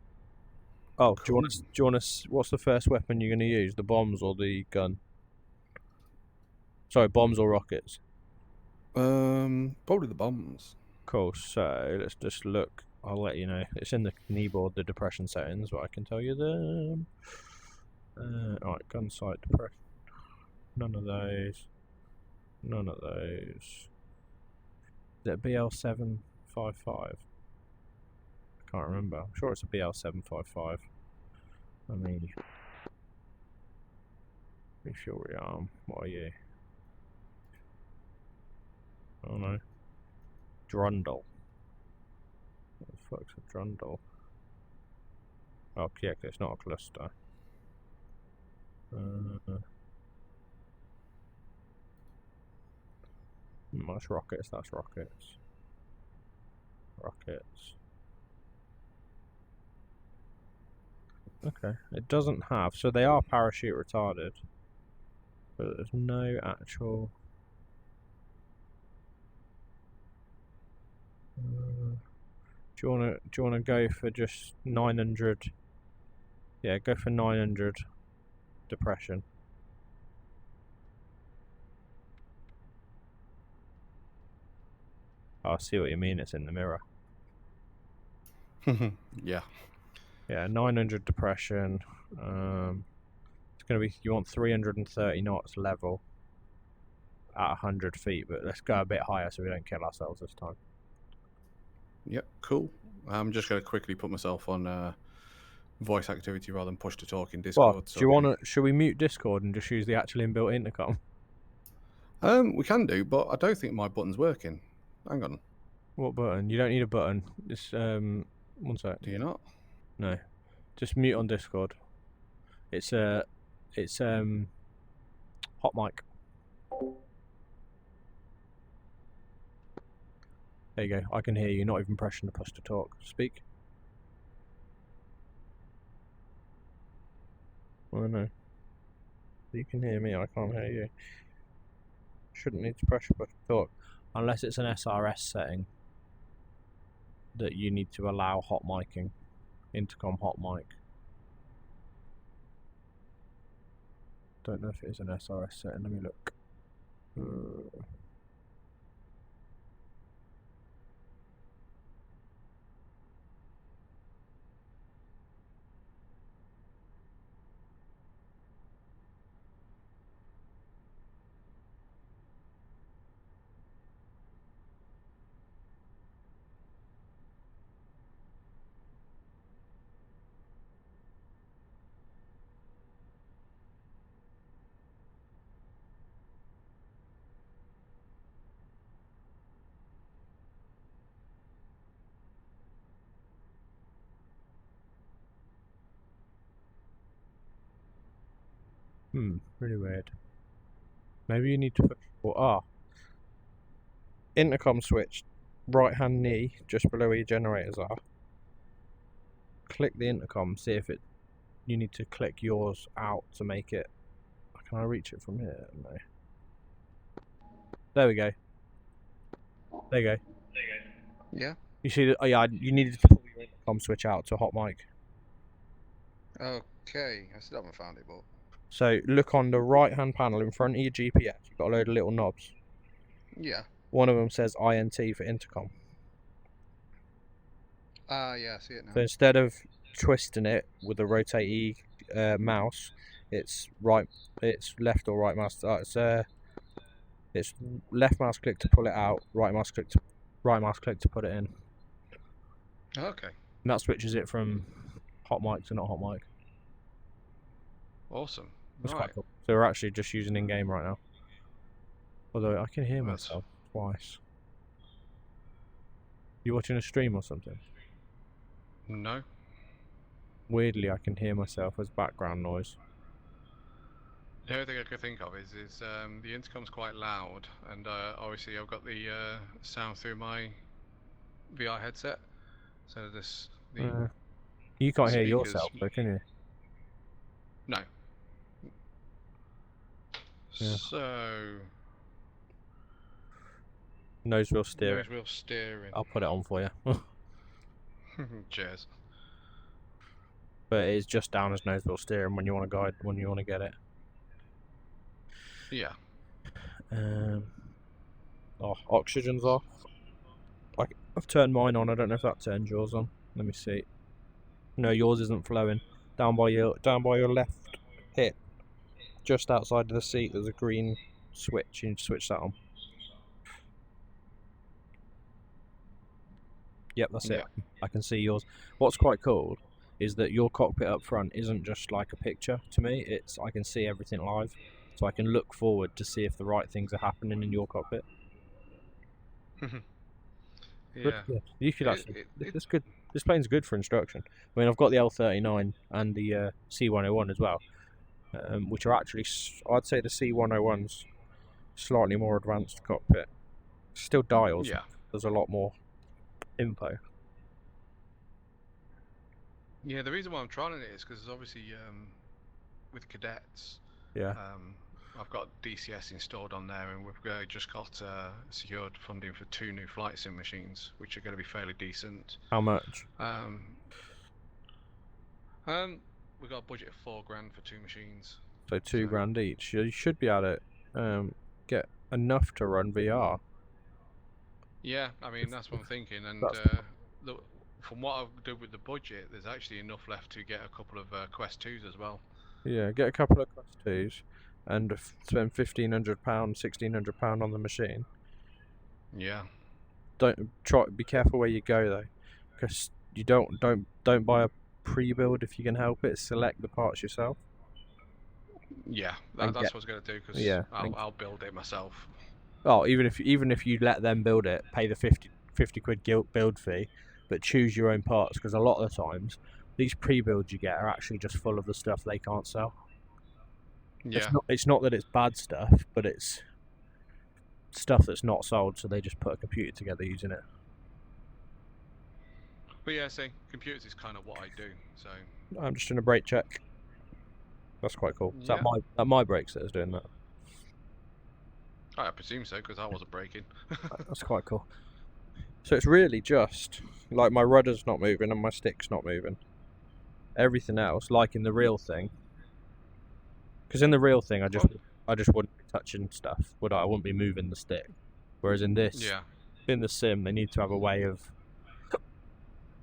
Oh, cool. do you want to? What's the first weapon you're going to use? The bombs or the gun? Sorry, bombs or rockets? Probably the bombs. Cool. So let's just look. I'll let you know. It's in the keyboard, the depression settings, but I can tell you them. Alright, gun sight depression. None of those. None of those. Is it a BL755? I can't remember. I'm sure it's a BL755. I mean, refuel rearm. What are you? I don't know. Drundle. What the fuck's a Drundle? Oh, yeah, it's not a cluster. That's rockets, that's rockets. Rockets. Okay, it doesn't have, so they are parachute retarded, but there's no actual... do you wanna go for just 900? Yeah, go for 900 depression. Oh, I see what you mean, it's in the mirror. Yeah. Yeah, 900 depression. It's gonna be, you want 330 knots level at 100 feet, but let's go a bit higher so we don't kill ourselves this time. Yep, cool. I'm just going to quickly put myself on voice activity rather than push to talk in Discord. Well, do you want to? Should we mute Discord and just use the actual inbuilt intercom? We can do, but I don't think my button's working. Hang on. What button? You don't need a button. Just one sec. Do you not? No, just mute on Discord. It's hot mic. There you go. I can hear you. Not even pressing the push to talk. Speak. I know. You can hear me. I can't hear you. Shouldn't need to press push to talk unless it's an SRS setting that you need to allow hot micing. Intercom hot mic. Don't know if it is an SRS setting. Let me look. Really weird. Maybe you need to push intercom switch, right hand knee, just below where your generators are. Click the intercom, see if you need to click yours out to make it. Can I reach it from here? No. There we go. There you go. Yeah. You see that? Oh yeah, you needed to pull your intercom switch out to hot mic. Okay, I still haven't found it, but... So look on the right hand panel in front of your GPS. You've got a load of little knobs. Yeah. One of them says INT for intercom. Yeah, I see it now. So instead of twisting it with a rotatey mouse, it's left or right mouse. It's left mouse click to pull it out, right mouse click to put it in. Okay. And that switches it from hot mic to not hot mic. Awesome. That's Right. quite cool. So we're actually just using in-game right now. Although I can hear That's- myself twice. You watching a stream or something? No. Weirdly, I can hear myself as background noise. The only thing I could think of is the intercom's quite loud, and obviously I've got the sound through my VR headset, so the You can't hear speakers- yourself, though, can you? no. Yeah. So Nose wheel steering. nose wheel steering. I'll put it on for you. Cheers. But it is just down as nose wheel steering when you want to guide, when you want to get it. Yeah. Oh, oxygen's off. I've turned mine on. I don't know if that turns yours on. Let me see. No, yours isn't flowing. Down by your left hip, just outside of the seat, there's a green switch. You need to switch that on. Yep, that's it. I can see yours. What's quite cool is that your cockpit up front isn't just like a picture to me. I can see everything live, so I can look forward to see if the right things are happening in your cockpit. Yeah. You should It- actually. it- It's good. This plane's good for instruction. I mean, I've got the L39 and the C101 as well, which are actually, I'd say the C101's slightly more advanced cockpit. Still dials. Yeah. There's a lot more info. Yeah. The reason why I'm trying it is because obviously with cadets, Yeah. I've got DCS installed on there, and we've just got secured funding for 2 new flight sim machines, which are going to be fairly decent. How much? We've got a budget of $4,000 for 2 machines. So two So- grand each. You should be able to get enough to run VR. Yeah, I mean that's what I'm thinking, and That's- from what I've done with the budget, there's actually enough left to get a couple of Quest 2s as well. Yeah, get a couple of Quest 2s and spend £1,500, £1,600 on the machine. Yeah. Be careful where you go though, because you don't buy a pre-build if you can help it. Select the parts yourself. Yeah, And that's what I was going to do, because yeah, I'll build it myself. Oh, even if you let them build it, pay the 50 quid build fee, but choose your own parts, because a lot of the times these pre-builds you get are actually just full of the stuff they can't sell. Yeah. It's not that it's bad stuff, but it's stuff that's not sold, so they just put a computer together using it. But yeah, see, computers is kind of what I do, so... I'm just doing a brake check. That's quite cool. Is Yeah. that my brakes that is doing that? I presume so, because I wasn't braking. That's quite cool. So it's really just like my rudder's not moving and my stick's not moving. Everything else, like in the real thing, because in the real thing I just wouldn't be touching stuff, would I? I wouldn't be moving the stick. Whereas in this, Yeah. in the sim, they need to have a way of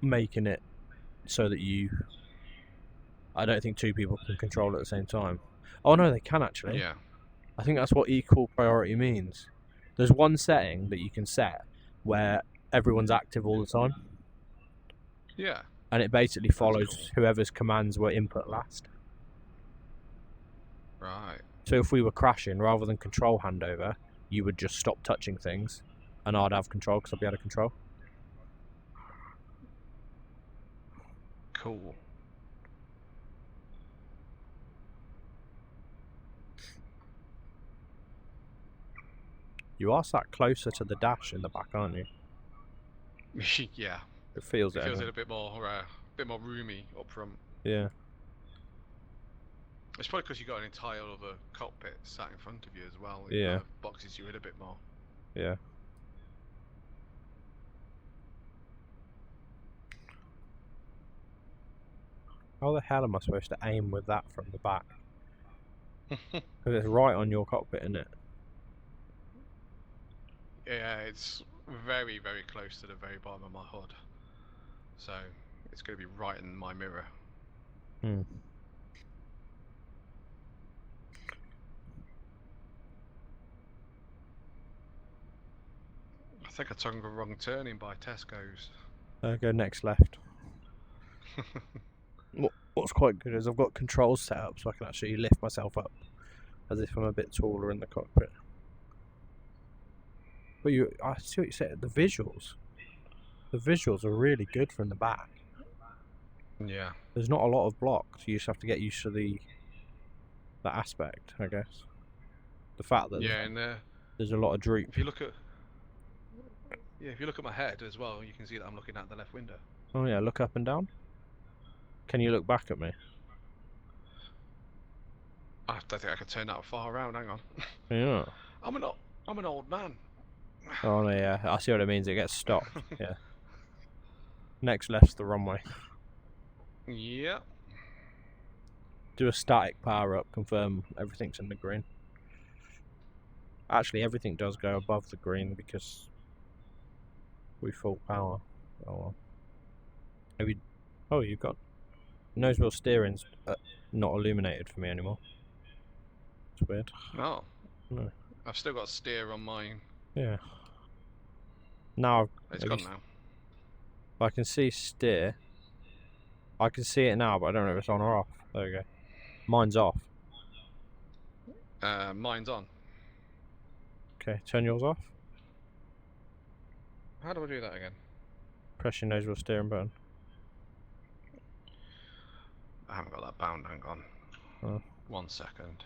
making it so that I don't think 2 people can control it at the same time. Oh no, they can actually. Yeah. I think that's what equal priority means. There's one setting that you can set where everyone's active all the time, Yeah. and it basically follows cool. whoever's commands were input last. Right. So if we were crashing, rather than control handover, you would just stop touching things, and I'd have control because I'd be out of control. Cool. You are sat closer to the dash in the back, aren't you? Yeah. It feels It feels anyway. a bit more roomy up front. Yeah. It's probably because you got an entire other cockpit sat in front of you as well. Yeah. Kind of boxes you in a bit more. Yeah. How the hell am I supposed to aim with that from the back? Because it's right on your cockpit, isn't it? Yeah, it's very, very close to the very bottom of my HUD. So it's going to be right in my mirror. Hmm. I think I took a wrong turning by Tesco's. Go next left. What's quite good is I've got controls set up so I can actually lift myself up as if I'm a bit taller in the cockpit. But I see what you said. The visuals are really good from the back. Yeah. There's not a lot of blocks. You just have to get used to the aspect, I guess. The fact that Yeah, and there's a lot of droop. if you look at my head as well, you can see that I'm looking out the left window. Oh yeah, look up and down. Can you look back at me? I don't think I can turn that far around. Hang on. Yeah. I'm an old man. Oh no, yeah. I see what it means. It gets stopped. Yeah. Next left's the runway. Yep. Do a static power up. Confirm everything's in the green. Actually, everything does go above the green because we full power. Oh well. Maybe. Oh, you've got nose wheel steering's not illuminated for me anymore. It's weird. No. No. I've still got steer on mine. Yeah. Now It's gone now. I can see steer. I can see it now, but I don't know if it's on or off. There we go. Mine's off. Mine's on. Okay, turn yours off. How do I do that again? Press your nose wheel steering button. I haven't got that bound. Hang on. Oh. 1 second.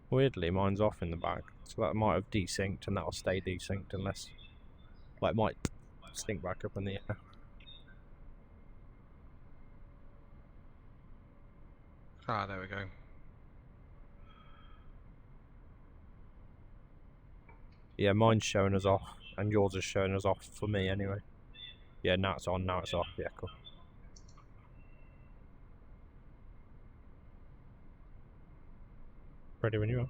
Weirdly, mine's off in the back, so that might have desynced, and that'll stay desynced unless, like, it might sync back up in the air. Ah, there we go. Yeah, mine's showing us off, and yours is showing us off for me anyway. Yeah, now it's on, now it's off. Yeah, cool. Ready when you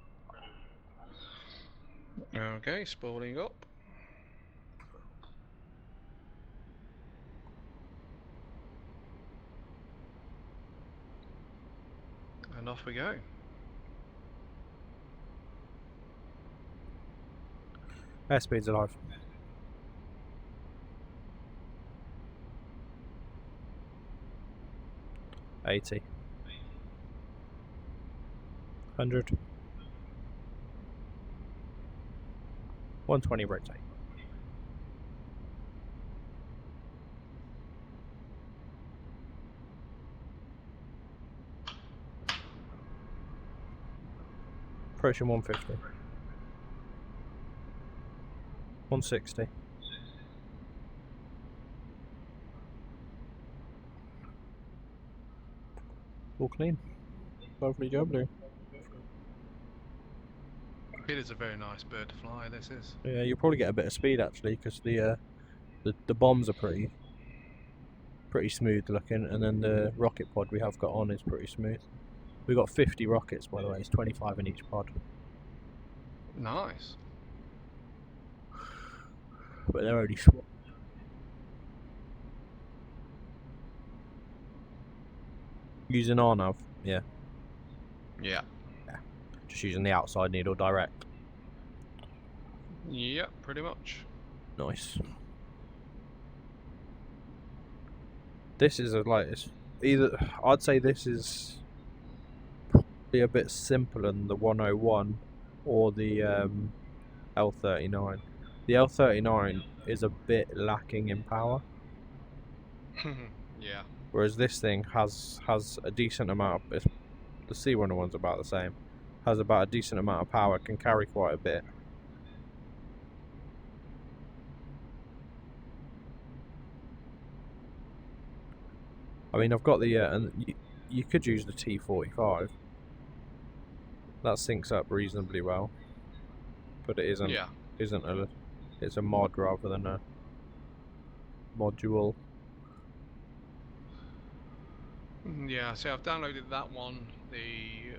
are. Okay, spooling up. And off we go. Airspeed's alive. $80. 100. 120 rotate. Approaching 150. 160. All clean. Lovely jubbly. It is a very nice bird to fly, this is. Yeah, you'll probably get a bit of speed actually, because the bombs are pretty smooth looking, and then the rocket pod we have got on is pretty smooth. We've got 50 rockets, by the way. It's 25 in each pod. Nice. But they're only small. Using our nav, yeah. Yeah. Just using the outside needle direct. Yep, pretty much. Nice. This is it's either, I'd say this is probably a bit simpler than the 101 or the L39. The L39 is a bit lacking in power. Yeah. Whereas this thing has a decent amount of, the C101's about the same. Has about a decent amount of power, can carry quite a bit. I mean, I've got the, and you could use the T45. That syncs up reasonably well. But it isn't, Yeah. It's a mod rather than a module. Yeah, so I've downloaded that one, the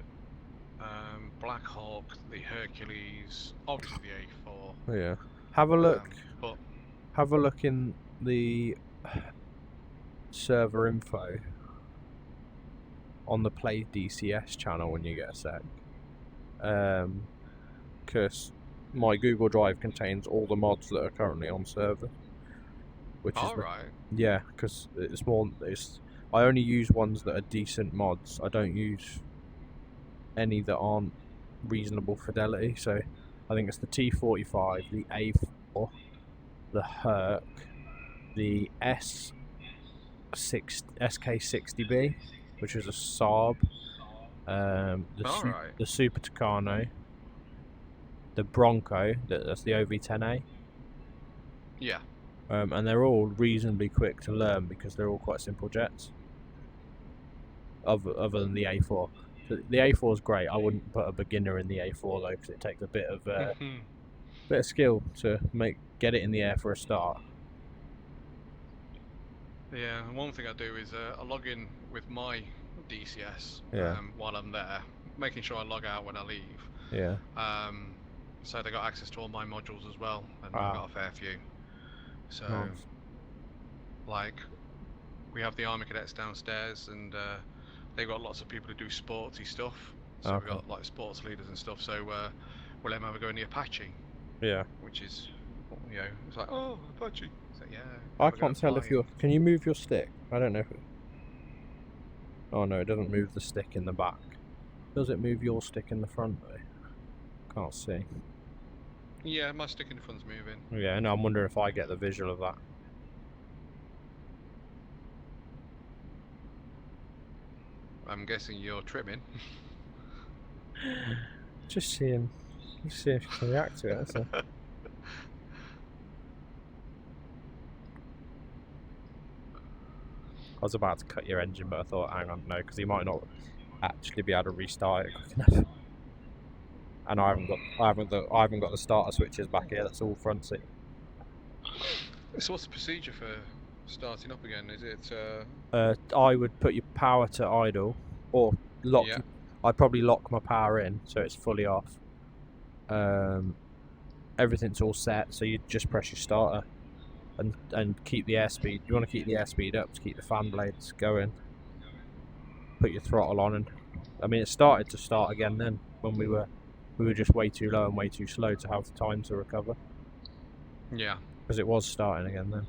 Black Hawk, the Hercules, obviously the A4. Yeah. Have a look. But Have a look in the server info on the Play DCS channel when you get a sec. Because my Google Drive contains all the mods that are currently on server. which is All right. yeah, because it's more. I only use ones that are decent mods. I don't use any that aren't reasonable fidelity. So I think it's the T45, the A4, the Herc, the SK60B, which is a Saab, All right. the Super Tucano, the Bronco, that's the OV10A, Yeah. and they're all reasonably quick to learn because they're all quite simple jets. Other than the A4, so the A4 is great. I wouldn't put a beginner in the A4 though, because it takes a bit of skill to get it in the air for a start. Yeah. One thing I do is I log in with my DCS Yeah. while I'm there, making sure I log out when I leave. Yeah. So they got access to all my modules as well, and Ah. I've got a fair few. So, Nice. like, we have the Army Cadets downstairs, and they've got lots of people who do sporty stuff. So Okay. we've got like sports leaders and stuff. So we'll let them have a go in the Apache, Yeah. which is, you know, it's like, oh, Apache. So yeah. I have a go can't at tell if flying. you're. Can you move your stick? I don't know if it. Oh no, it doesn't move the stick in the back. Does it move your stick in the front though? Can't see. Yeah, my stick in the front's moving. Yeah, no, I'm wondering if I get the visual of that. I'm guessing you're trimming. Just seeing if you can react to it. That's all. I was about to cut your engine, but I thought, hang on, no, because you might not actually be able to restart it quick enough. And I haven't got the starter switches back here. That's all front seat. So what's the procedure for starting up again? Is it I would put your power to idle, or lock. Yeah. I'd probably lock my power in so it's fully off. Everything's all set, so you just press your starter and keep the airspeed. You want to keep the airspeed up to keep the fan blades going. Put your throttle on, and I mean it started to start again then when we were just way too low and way too slow to have time to recover, Yeah. because it was starting again then.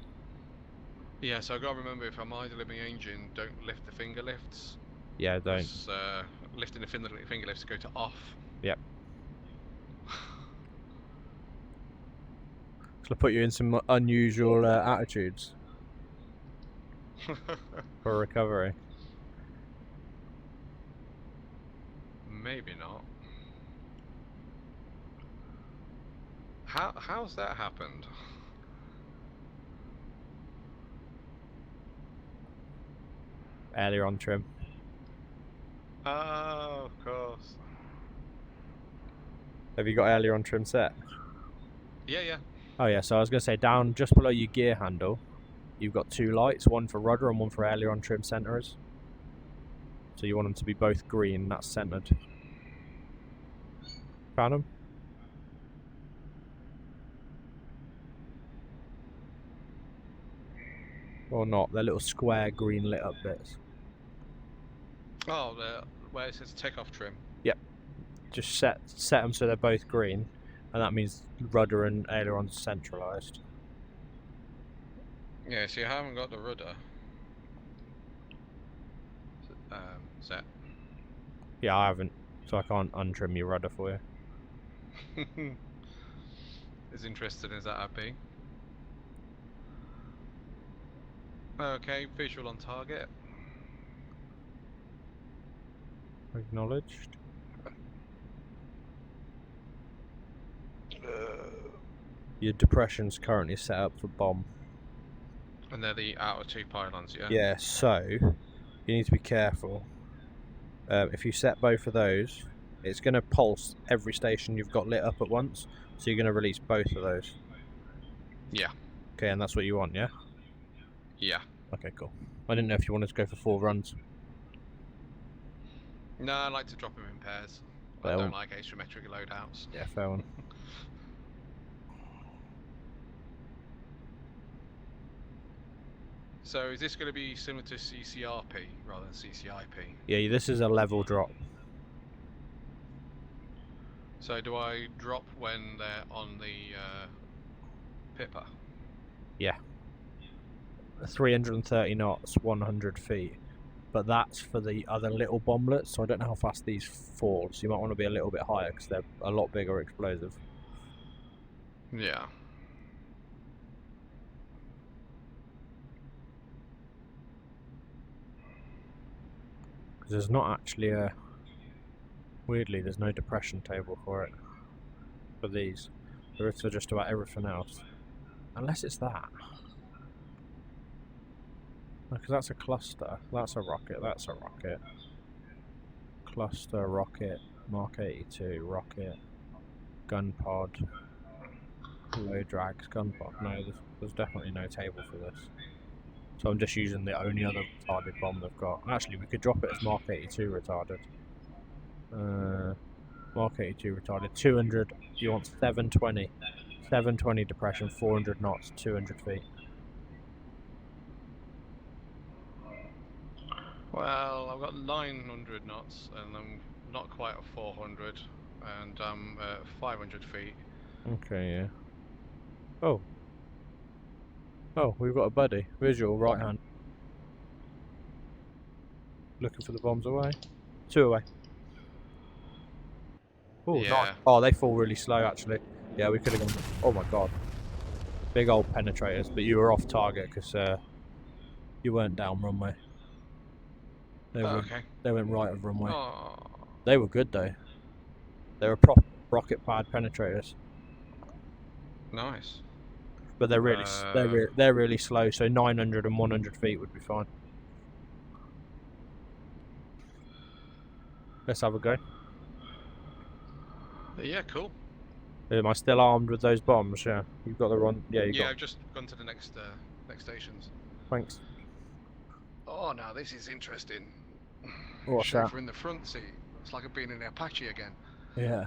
Yeah, so I've got to remember, if I'm idling my engine, don't lift the finger lifts. Yeah, don't. It's, lifting the finger lifts go to off. Yep. Shall I put you in some unusual attitudes for recovery? Maybe not. How's that happened? Aileron trim. Oh, of course. Have you got aileron trim set? Yeah, yeah. Oh yeah, so I was going to say, down just below your gear handle, you've got two lights, one for rudder and one for aileron trim centers. So you want them to be both green, that's centered. Found them? Or not, they're little square green lit up bits. Oh, where it says takeoff trim. Yep. Just set them so they're both green, and that means rudder and aileron centralized. Yeah, so you haven't got the rudder set. Yeah, I haven't, so I can't untrim your rudder for you. As interesting as that would be. Okay, visual on target. Acknowledged. Your depression's currently set up for bomb. And they're the outer two pylons, yeah? Yeah, so you need to be careful. If you set both of those, it's going to pulse every station you've got lit up at once, so you're going to release both of those. Yeah. Okay, and that's what you want, yeah? Yeah. Okay, cool. I didn't know if you wanted to go for 4 runs. No, I like to drop them in pairs. I Well- don't like asymmetric loadouts. Yeah, fair one. So is this going to be similar to CCRP rather than CCIP? Yeah, this is a level drop. So do I drop when they're on the Pipper? Yeah. 330 knots, 100 feet. But that's for the other little bomblets, so I don't know how fast these fall. So you might want to be a little bit higher because they're a lot bigger explosive. Yeah. Because there's not actually a... Weirdly, there's no depression table for it. For these. There is for just about everything else. Unless it's that. Because that's a cluster. That's a rocket. That's a rocket. Cluster, rocket, Mark 82, rocket, gun pod, low drags, gun pod. No, there's definitely no table for this. So I'm just using the only other retarded bomb they've got. Actually, we could drop it as Mark 82 retarded. Mark 82 retarded. 200, you want 720. 720 depression, 400 knots, 200 feet. Well, I've got 900 knots, and I'm not quite at 400, and I'm at 500 feet. Okay, yeah. Oh. Oh, we've got a buddy. Visual, right hand. Looking for the bombs away. 2 away. Oh, Yeah. nice. Oh, they fall really slow, actually. Yeah, we could have gone... Oh, my God. Big old penetrators, but you were off target because you weren't down runway. They went right of runway. Oh. They were good, though. They were proper rocket-powered penetrators. Nice. But they're really, they're really slow, so 900 and 100 feet would be fine. Let's have a go. Yeah, cool. Am I still armed with those bombs? Yeah. You've got the run. Yeah, you got. I've just gone to the next stations. Thanks. Oh, now this is interesting. What's that? Chauffeur in the front seat. It's like I've been in the Apache again. Yeah.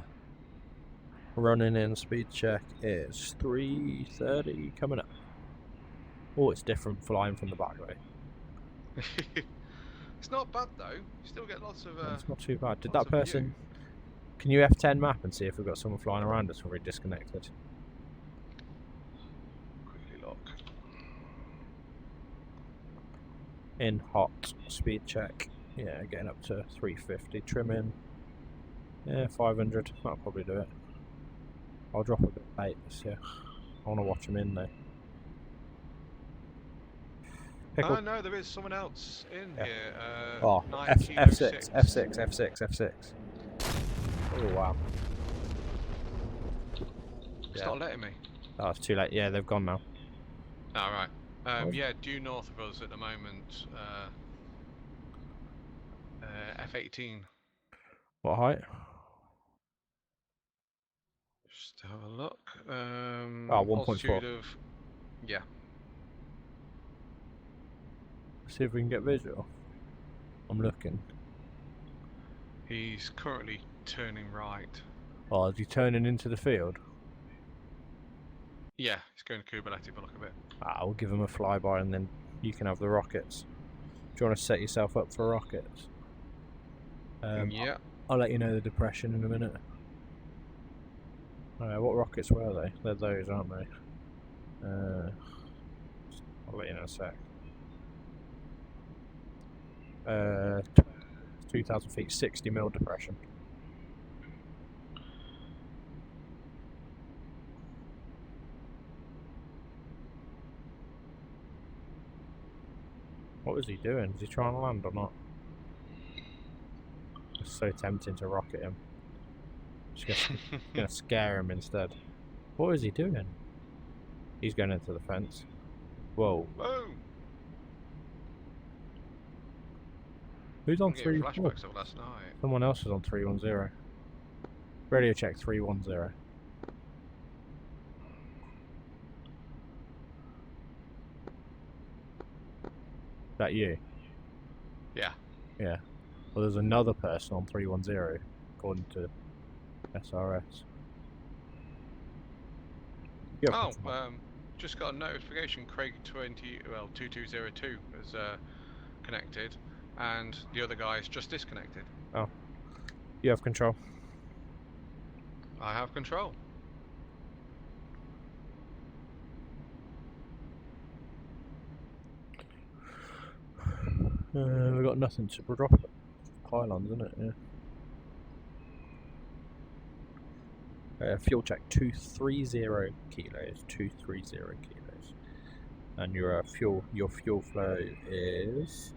Running in speed check is 330 coming up. Oh, it's different flying from the back way. It's not bad though. You still get lots of. It's not too bad. Did lots that of person? view. Can you F10 map and see if we've got someone flying around us or we're disconnected? Quickly look. In hot speed check. Yeah, getting up to 350. Trim in. Yeah, 500. That'll probably do it. I'll drop a bit late this year. I want to watch them in though. Oh no, there is someone else in here. Oh, F6. F6. Oh wow. It's not letting me. Oh, it's too late. Yeah, they've gone now. Oh, right. Yeah, due north of us at the moment. F18. What height? Just have a look. Oh, 1.4. Altitude of. Yeah. See if we can get visual. I'm looking. He's currently turning right. Oh, is he turning into the field? Yeah, he's going to Kubaleti, but look a bit. We'll give him a flyby and then you can have the rockets. Do you want to set yourself up for rockets? Yeah. I'll let you know the depression in a minute. What rockets were they? They're those, aren't they? I'll let you know in a sec. 2,000 feet, 60 mil depression. What was he doing? Was he trying to land or not? It's so tempting to rocket him. Just gonna scare him instead. What is he doing? He's going into the fence. Whoa. Boom! Who's on I'm getting 3? flashbacks of last night. Someone else is on 310. Radio check 310. That you? Yeah. Yeah. Well, there's another person on 310, according to SRS. Oh, just got a notification. Craig 2202 is connected, and the other guy is just disconnected. Oh. You have control. I have control. We've got nothing to drop at pylons, isn't it? Yeah. Fuel check 230 kilos. 230 kilos. And your fuel flow is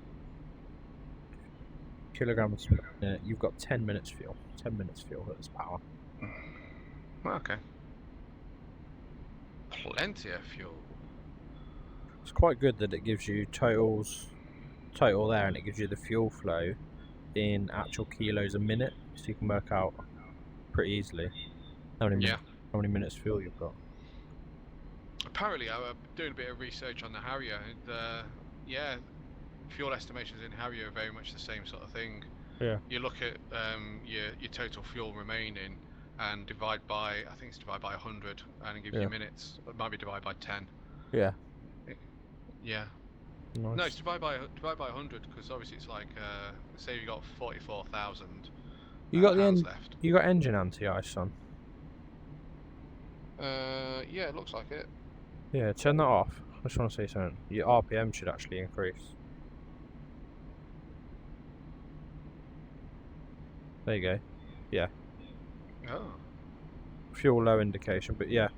kilograms. You've got 10 minutes fuel. 10 minutes fuel at this power. Okay. Plenty of fuel. It's quite good that it gives you total there, and it gives you the fuel flow in actual kilos a minute, so you can work out pretty easily how many minutes fuel you've got. Apparently, I'm doing a bit of research on the Harrier, and yeah, fuel estimations in Harrier are very much the same sort of thing. Yeah. You look at your total fuel remaining and divide by, I think it's divide by 100, and it gives you minutes. It might be divided by 10. Yeah. Yeah. Nice. No, it's divide by 100, because obviously it's like say you got 44,000. You got left. You got engine anti-ice on. Yeah, it looks like it. Yeah, turn that off. I just want to say something. Your RPM should actually increase. There you go. Yeah. Oh. Fuel low indication, but yeah.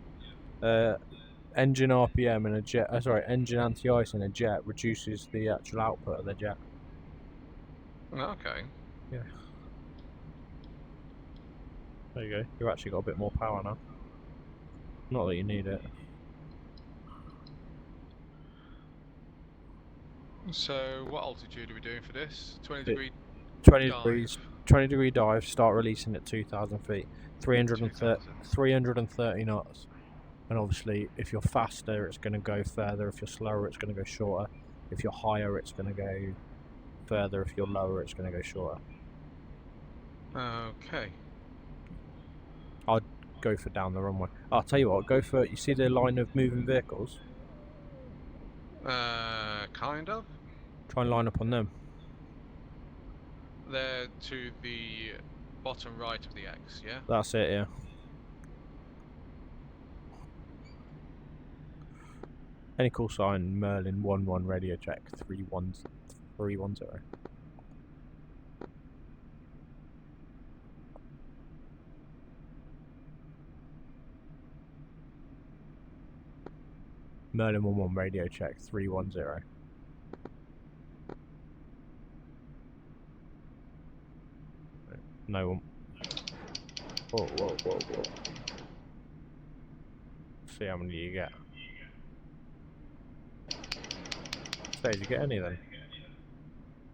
Engine RPM in a jet. Engine anti-ice in a jet reduces the actual output of the jet. Okay. Yeah. There you go. You've actually got a bit more power now. Not that you need it. So, what altitude are we doing for this? 20 degree 20 dive. degrees. 20 degree dive. Start releasing at 2,000 feet. 330 knots. And obviously, if you're faster, it's going to go further. If you're slower, it's going to go shorter. If you're higher, it's going to go further. If you're lower, it's going to go shorter. Okay. I'd go for down the runway. I'll tell you what, go for, you see the line of moving vehicles? Kind of. Try and line up on them. They're to the bottom right of the X, yeah? That's it, yeah. Any call sign, Merlin 11 radio check 310. Merlin 11 radio check 310. No one. Whoa. See how many you get. So did you get any then?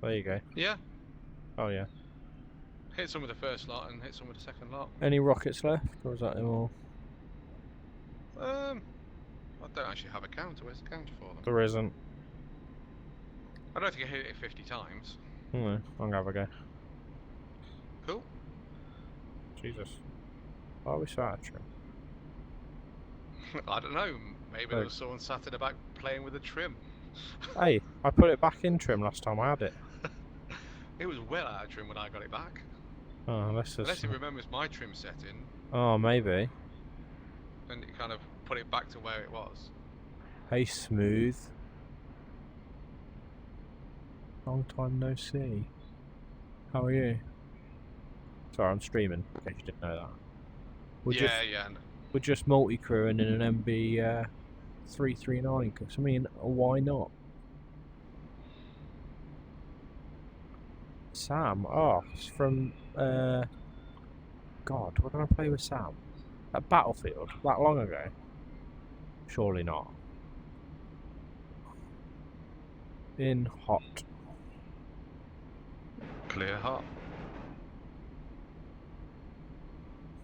There you go. Yeah. Oh yeah. Hit some with the first lot and hit some with the second lot. Any rockets left, or is that them all? I don't actually have a counter. Where's the counter for them? There isn't. I don't think I hit it 50 times. No, I'm gonna have a go. Cool. Jesus. Why are we so out of trim? I don't know. Maybe there was someone sat in the back playing with the trim. Hey, I put it back in trim last time I had it. It was well out of trim when I got it back. Oh, unless it remembers my trim setting. Oh, maybe. And it kind of put it back to where it was. Hey, Smooth. Long time no see. How are you? Sorry, I'm streaming, in case you didn't know that. We're just multi-crewing in an MB339, because I mean, why not? Sam, it's from, God, what did I play with Sam? At Battlefield, that long ago? Surely not. In hot. Clear hot.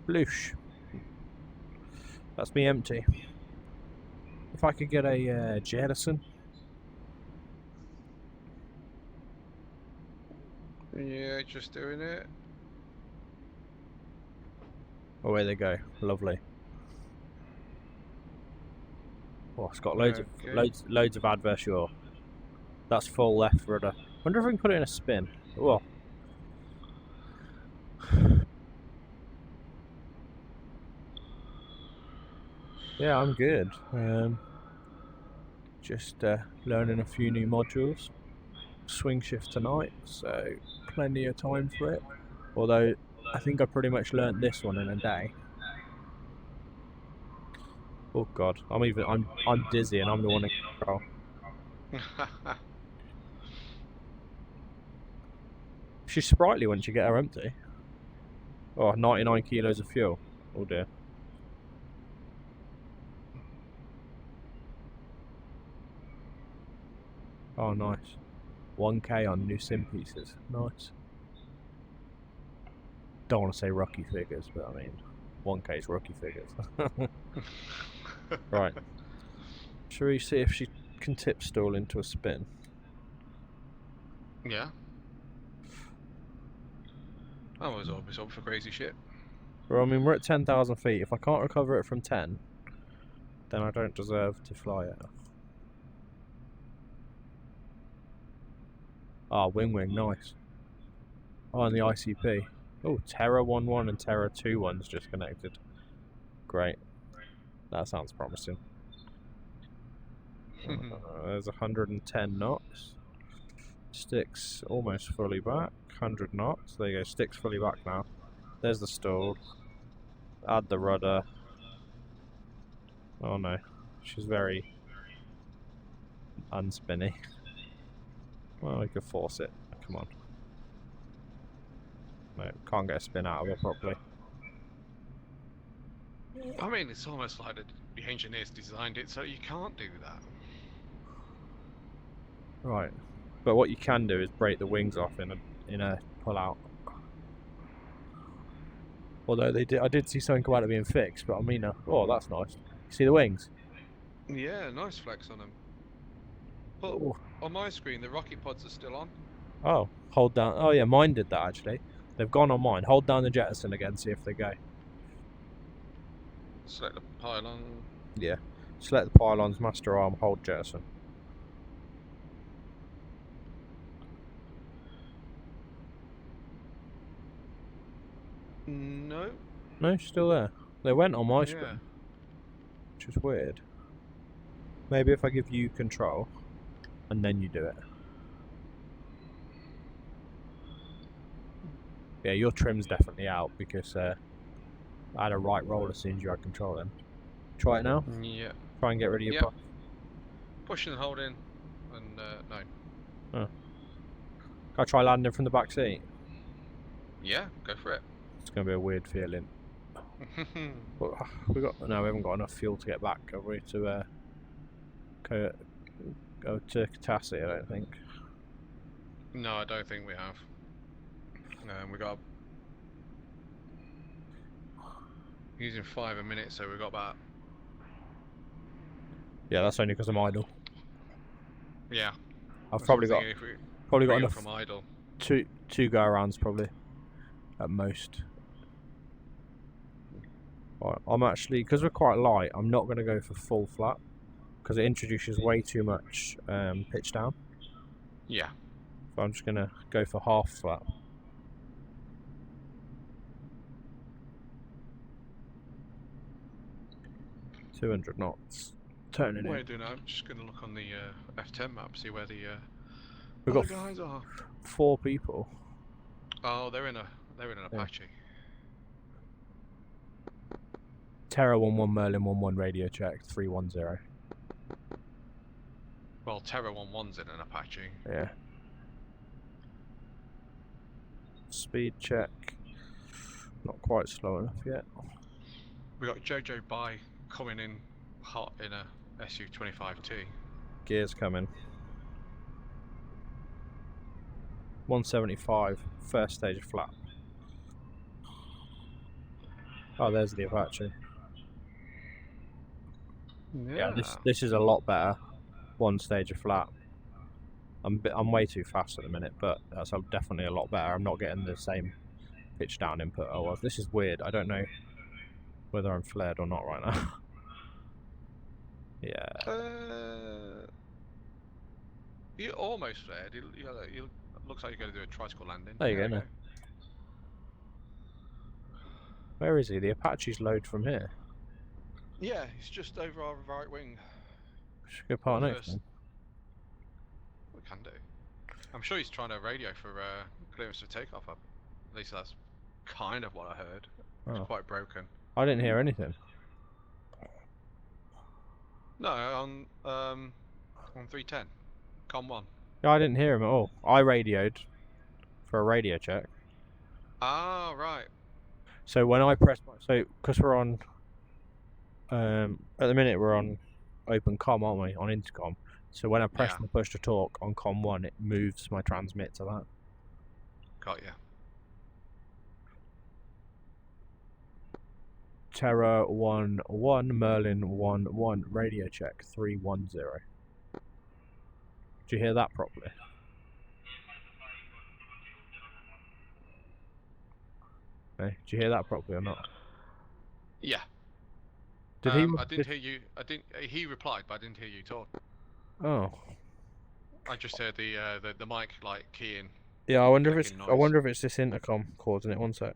Bloosh. That's me empty. If I could get a jettison. Yeah, just doing it. Away they go. Lovely. Oh, it's got loads of adverse yaw. That's full left rudder. Wonder if we can put it in a spin. Whoa. Yeah, I'm good. Just learning a few new modules. swing shift tonight, so plenty of time for it. Although I think I pretty much learnt this one in a day. Oh god, I'm dizzy and I'm the one in control. She's sprightly once you get her empty. Oh, 99 kilos of fuel. Oh dear. Oh nice. 1k on new sim pieces. Nice. Don't want to say rookie figures, but I mean 1k's rookie figures. Right. Shall we see if she can tip stall into a spin? Yeah. I was always up for crazy shit. Well, I mean, we're at 10,000 feet. If I can't recover it from 10, then I don't deserve to fly it. Ah, wing, nice. Oh, and the ICP. Oh, Terra 1-1 and Terra 2-1's just connected. Great. That sounds promising. There's 110 knots. Sticks almost fully back. 100 knots. There you go. Sticks fully back now. There's the stall. Add the rudder. Oh no. She's very unspinny. Well, we could force it. Come on. No, can't get a spin out of it properly. I mean, it's almost like the engineers designed it so you can't do that. Right. But what you can do is break the wings off in a pull out. Although I did see something about it being fixed, but I mean, oh, that's nice. You see the wings? Yeah, nice flex on them. But Ooh. on my screen, the rocket pods are still on. Oh, hold down. Oh yeah, mine did that actually. They've gone on mine. Hold down the jettison again, see if they go. Select the pylon. Yeah. Select the pylons, master arm, hold jettison. No. No, still there. They went on my Yeah. screen, which is weird. Maybe if I give you control, and then you do it. Yeah, your trim's definitely out because I had a right roll as soon as you had control then. Try it now. Yeah. Try and get rid of your Yep. puff. Pushing and holding, and no. Can I try landing from the back seat? Yeah, go for it. It's going to be a weird feeling. But we haven't got enough fuel to get back, have we? To go to Katassi, I don't think. No, I don't think we have. We got using 5 a minute, so we've got about. Yeah, that's only because I'm idle. Yeah. I've probably got enough from idle. two go arounds probably at most. Right, I'm actually, because we're quite light, I'm not going to go for full flat because it introduces way too much pitch down. Yeah. So I'm just going to go for half flat. .200 knots. Turning What are in. you doing? I'm just going to look on the F10 map, see where the We've other got guys are. 4 people. Oh, they're in an Apache. Terra 1-1, Merlin 1-1, radio check 310. Well, Terra 1-1's in an Apache. Yeah. Speed check. Not quite slow enough yet. We got Jojo Bai coming in hot in a SU-25T. Gears coming. 175, first stage of flap. Oh, there's the Apache. Yeah, this is a lot better. One stage of flat. I'm way too fast at the minute, but that's definitely a lot better. I'm not getting the same pitch down input I was. This is weird. I don't know whether I'm flared or not right now. Yeah. You're almost flared. You looks like you're going to do a tricycle landing. There you go. No. Where is he? The Apache's load from here. Yeah, he's just over our right wing. Should go part next first. then. We can do. I'm sure he's trying to radio for clearance for takeoff up. At least that's kind of what I heard. It's Oh. quite broken. I didn't hear anything. No, on 310, Com 1. Yeah, I didn't hear him at all. I radioed for a radio check. Ah, right. So when I pressed because we're on, at the minute we're on open comm, aren't we? On intercom. So when I press Yeah. the push to talk on com 1, it moves my transmit to that. Got ya. Terra 1-1, Merlin 1-1, radio check 310. Do you hear that properly? Hey, do you hear that properly or not? Yeah. Did he? I didn't hear you. I didn't. He replied, but I didn't hear you talk. Oh. I just heard the mic like keying. Yeah, I wonder if it's. clicking I noise. wonder if it's this intercom causing it. One sec.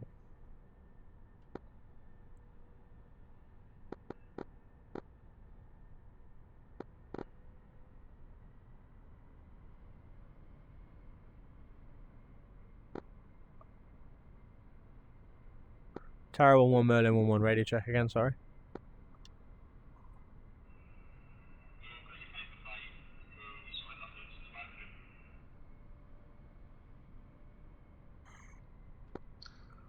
Terra 1-1, Merlin 1-1, radio check again. Sorry.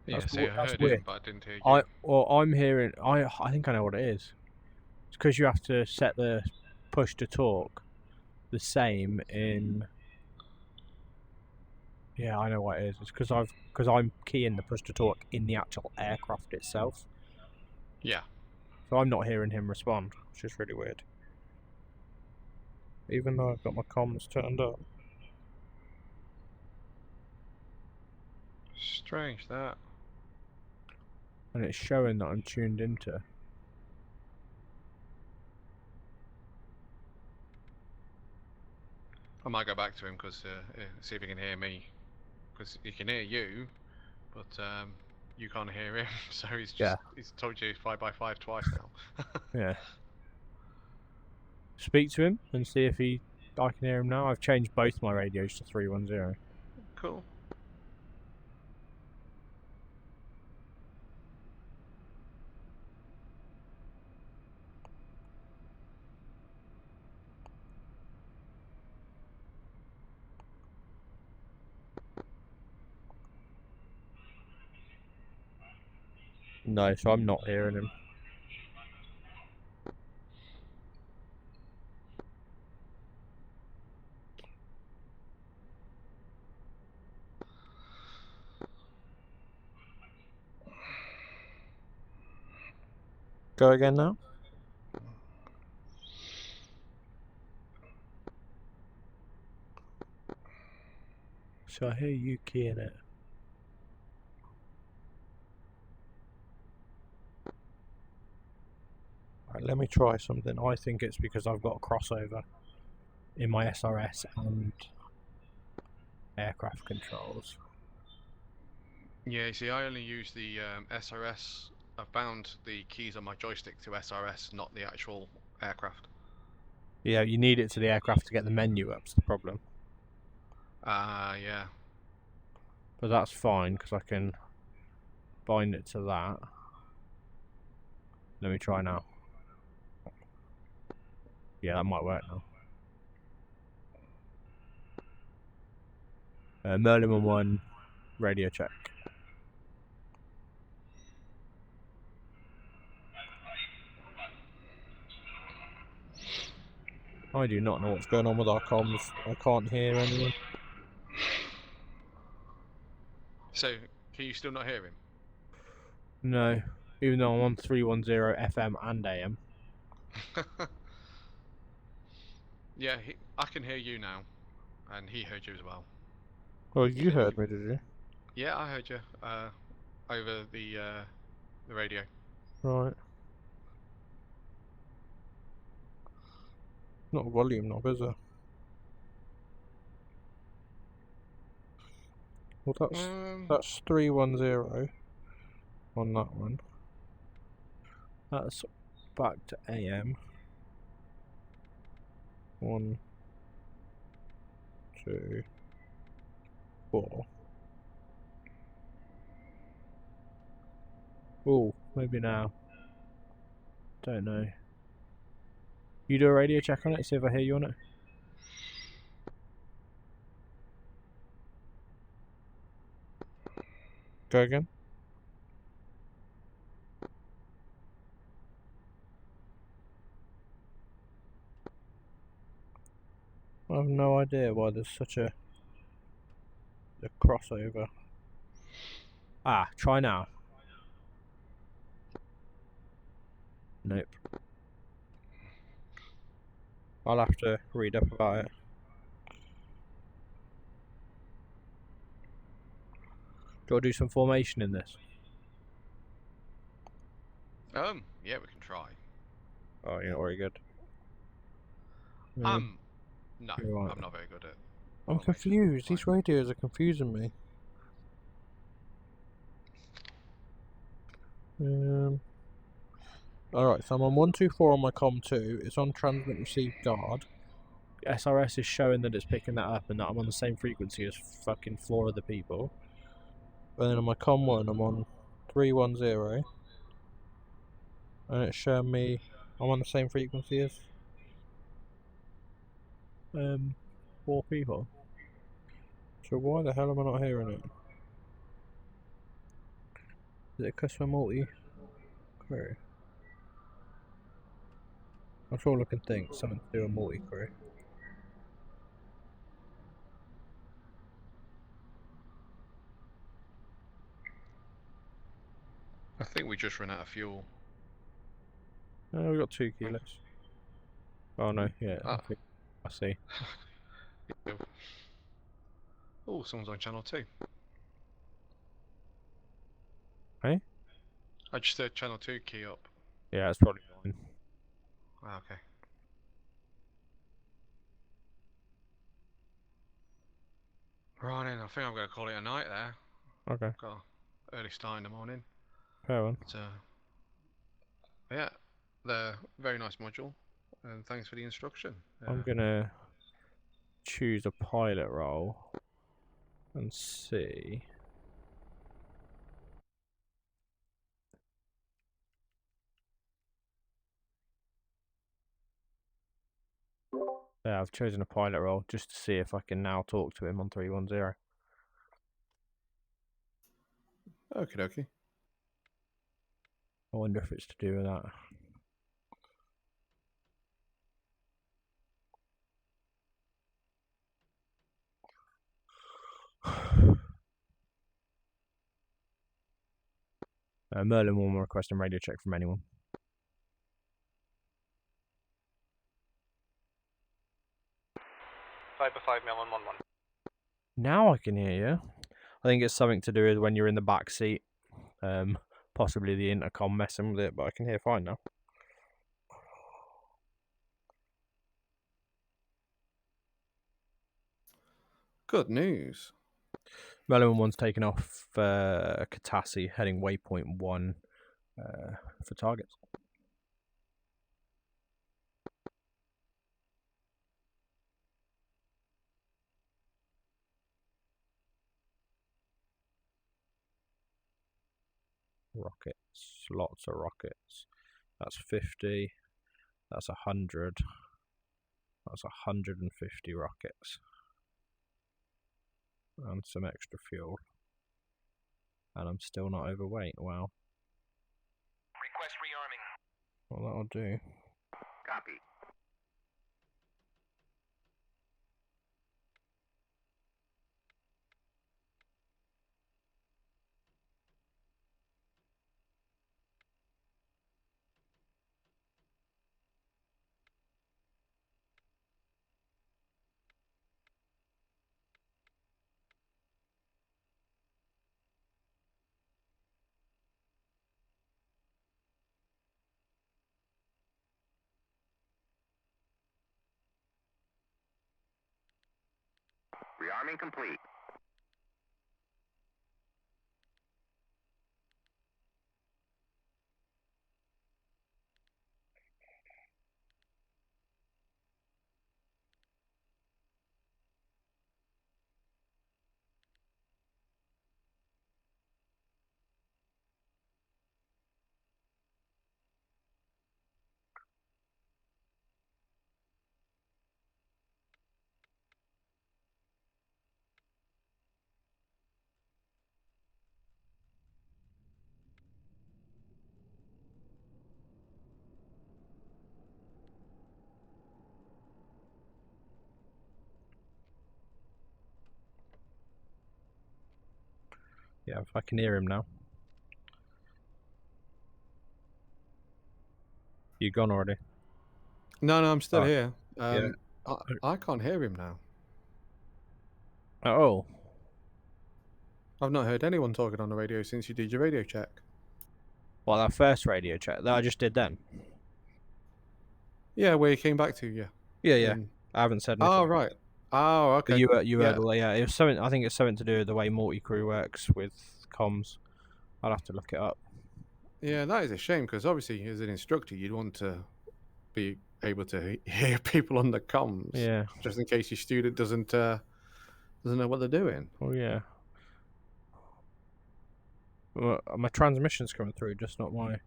Yeah, That's see, I that's heard weird. him, but I didn't hear you. I'm hearing. I think I know what it is. It's because you have to set the push to talk the same in. Yeah, I know what it is. It's because I'm keying the push to talk in the actual aircraft itself. Yeah. So I'm not hearing him respond, which is really weird. Even though I've got my comms turned up. Strange that. And it's showing that I'm tuned into. I might go back to him because see if he can hear me, because he can hear you, but you can't hear him. So he's told you 5x5 twice now. Yeah. Speak to him and see if I can hear him now. I've changed both my radios to 310. Cool. No, so I'm not hearing him. Go again now. So I hear you keying it. Right, let me try something. I think it's because I've got a crossover in my SRS and aircraft controls. Yeah, you see, I only use the SRS. I've bound the keys on my joystick to SRS, not the actual aircraft. Yeah, you need it to the aircraft to get the menu up's the problem. Yeah. But that's fine, because I can bind it to that. Let me try now. Yeah, that might work now. Merlin 1-1, radio check. I do not know what's going on with our comms. I can't hear anyone. So, can you still not hear him? No, even though I'm on 310 FM and AM. Yeah, I can hear you now, and he heard you as well. Well, you heard me, did you? Yeah, I heard you over the radio. Right. Not a volume knob, is there? Well, that's 310 on that one. That's back to AM. 1, 2, 4. Oh, maybe now. Don't know. You do a radio check on it, see if I hear you on it. Go again. I have no idea why there's such a crossover. Ah, try now. Nope. I'll have to read up about it. Do I do some formation in this? Yeah, we can try. Oh, you're not very good. No, you're right. I'm not very good at. I'm formation. confused. These radios are confusing me. Alright, so I'm on 124 on my COM2. It's on transmit receive guard. SRS is showing that it's picking that up and that I'm on the same frequency as fucking 4 other people. And then on my COM1, I'm on 310. And it's showing me I'm on the same frequency as 4 people. So why the hell am I not hearing it? Is it because we're multi-crew? That's all I can think. Something to do with multi-crew. I think we just ran out of fuel. Oh, we've got 2 kilos. Oh no, yeah, Ah. I see. Oh, someone's on channel 2. Hey? I just heard channel 2 key up. Yeah, it's probably mine. Ah, okay. Right then, I think I'm going to call it a night there. Okay, Got an early start in the morning. fair one. But, yeah, they're very nice module, and thanks for the instruction. I'm gonna choose a pilot role and see. Yeah, I've chosen a pilot role just to see if I can now talk to him on 310. Okie dokie. I wonder if it's to do with that. Merlin 1 requesting radio check from anyone. Viper 5 Mil 111. Now I can hear you. I think it's something to do with when you're in the back seat. Possibly the intercom messing with it, but I can hear fine now. Good news. Merlin 1's taken off Katassi, heading waypoint 1 for targets. Rockets, lots of rockets. That's 50. That's 100. That's 150 rockets. And some extra fuel. And I'm still not overweight. Wow. Request rearming. Well, that'll do. Copy. Rearming complete. Yeah, if I can hear him now. You gone already? No, I'm still Oh, here. yeah. I can't hear him now. Oh, I've not heard anyone talking on the radio since you did your radio check. well, that first radio check that I just did then. Yeah, where you came back to, yeah. Yeah, yeah. And- I haven't said anything. Oh, right. Oh, But okay. you Yeah. heard, well, yeah. It was something. I think it's something to do with the way Multicrew works with comms. I'll have to look it up. Yeah, that is a shame because obviously, as an instructor, you'd want to be able to hear people on the comms, Yeah. just in case your student doesn't know what they're doing. Oh yeah. Well, my transmission's coming through, just not my.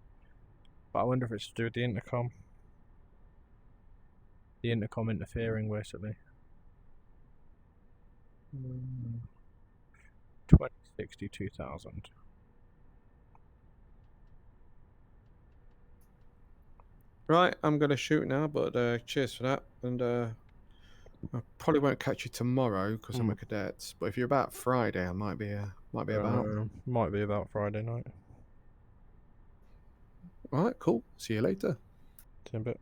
But I wonder if it's to do with the intercom. The intercom interfering, basically. 2062,000. Right, I'm gonna shoot now, but cheers for that, and I probably won't catch you tomorrow because I'm a cadets. But if you're about Friday, I might be about. Might be about Friday night. All right, cool. See you later. See you in a bit.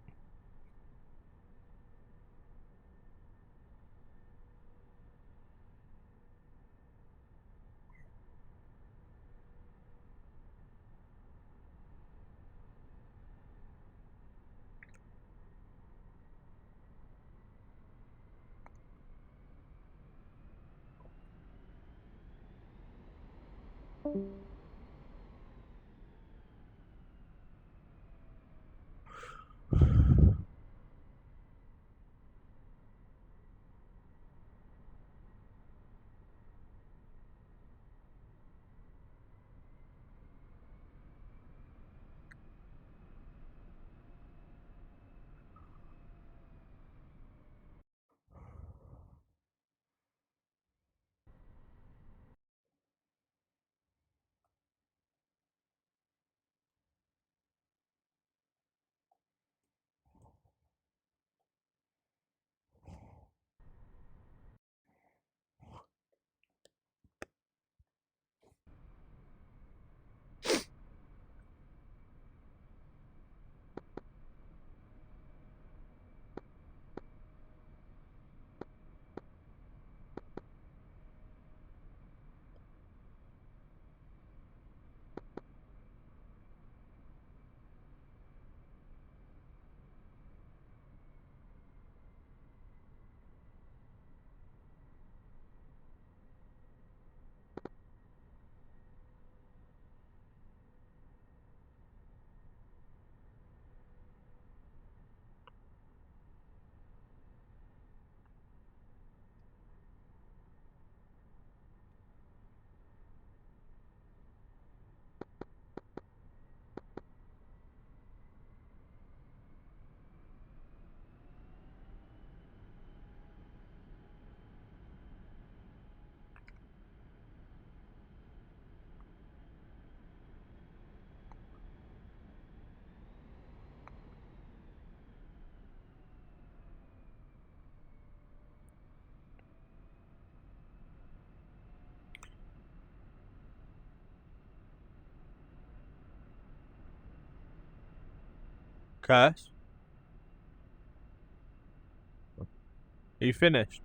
Curse? Are you finished?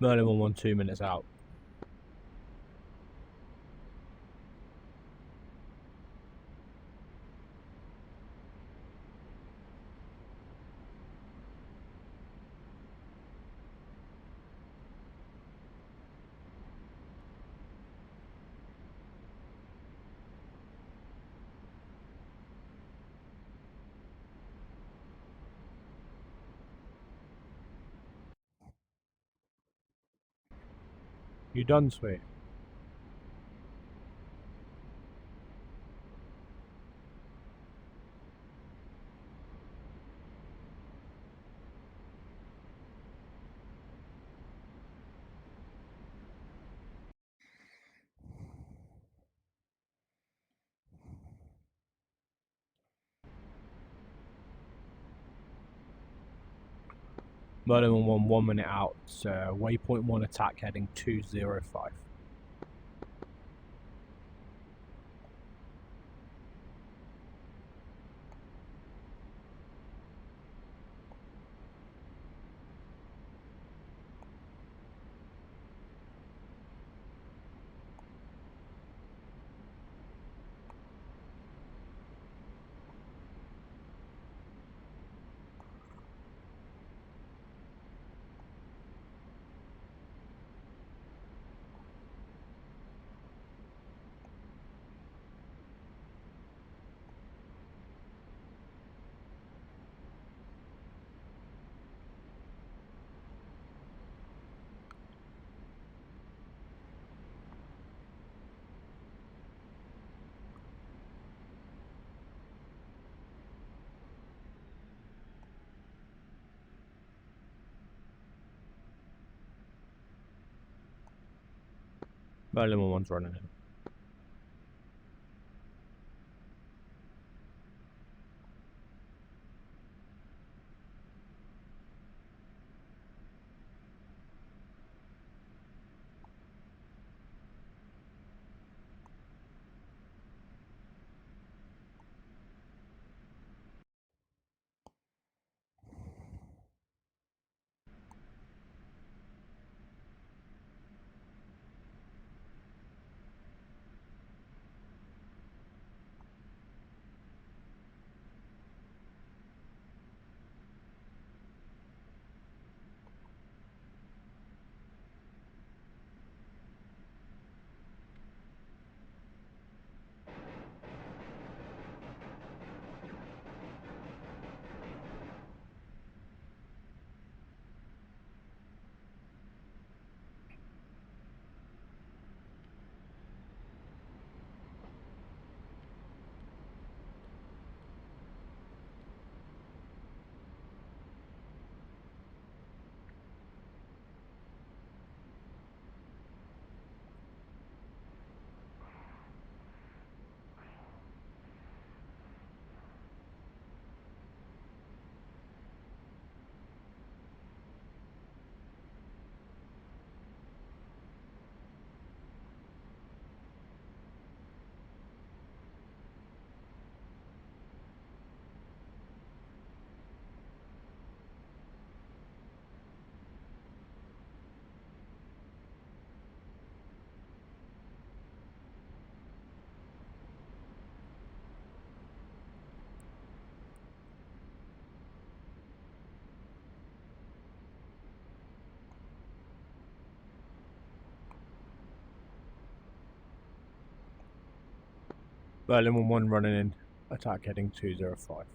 Merlin 1-1, 2 minutes out. You done, sweet? Merlin 1-1, 1 minute out. Waypoint 1 attack heading 205. Merlin 1-1's running in. Merlin 1-1 running in. Attack heading 205.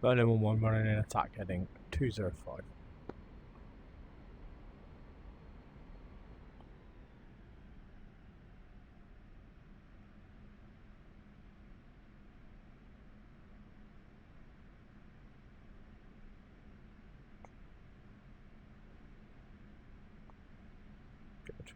Berlin 1-1 running in attack heading 205. Good.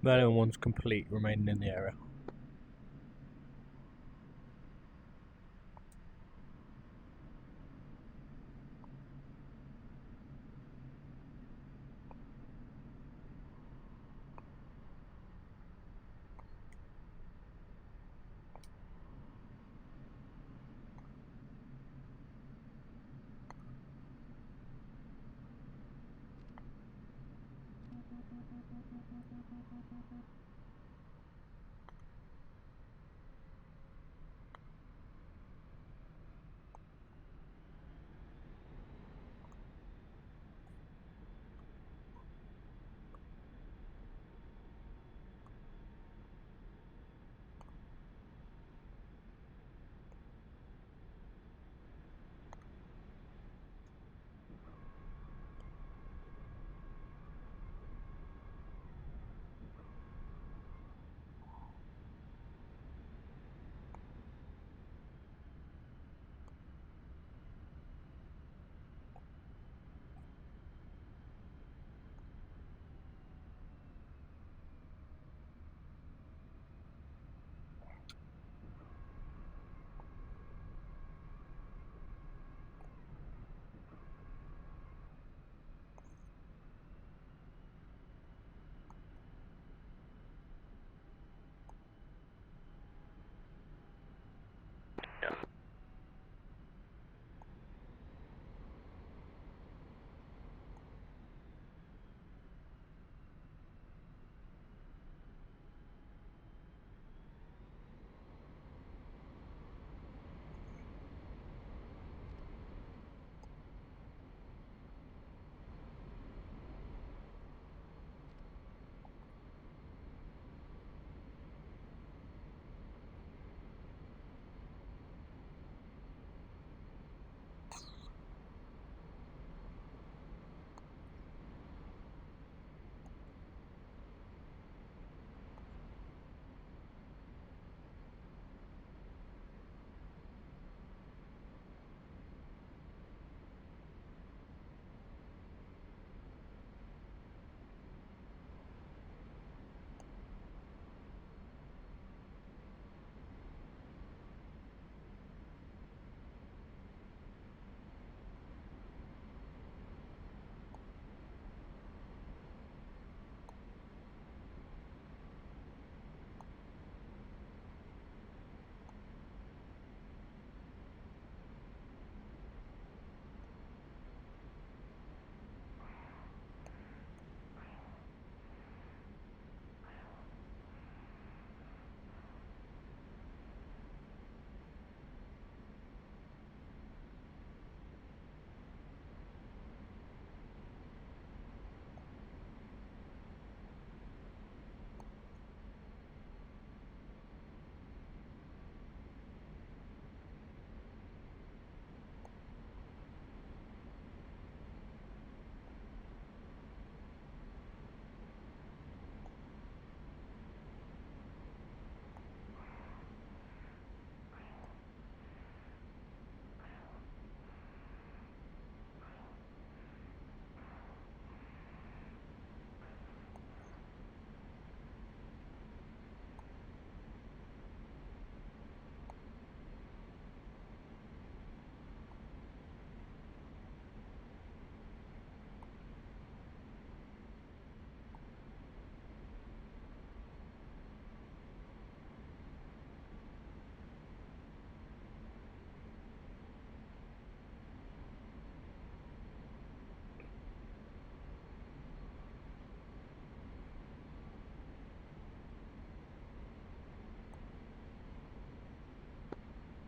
Berlin 1's complete, remaining in the area.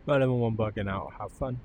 Let everyone bugging out, have fun.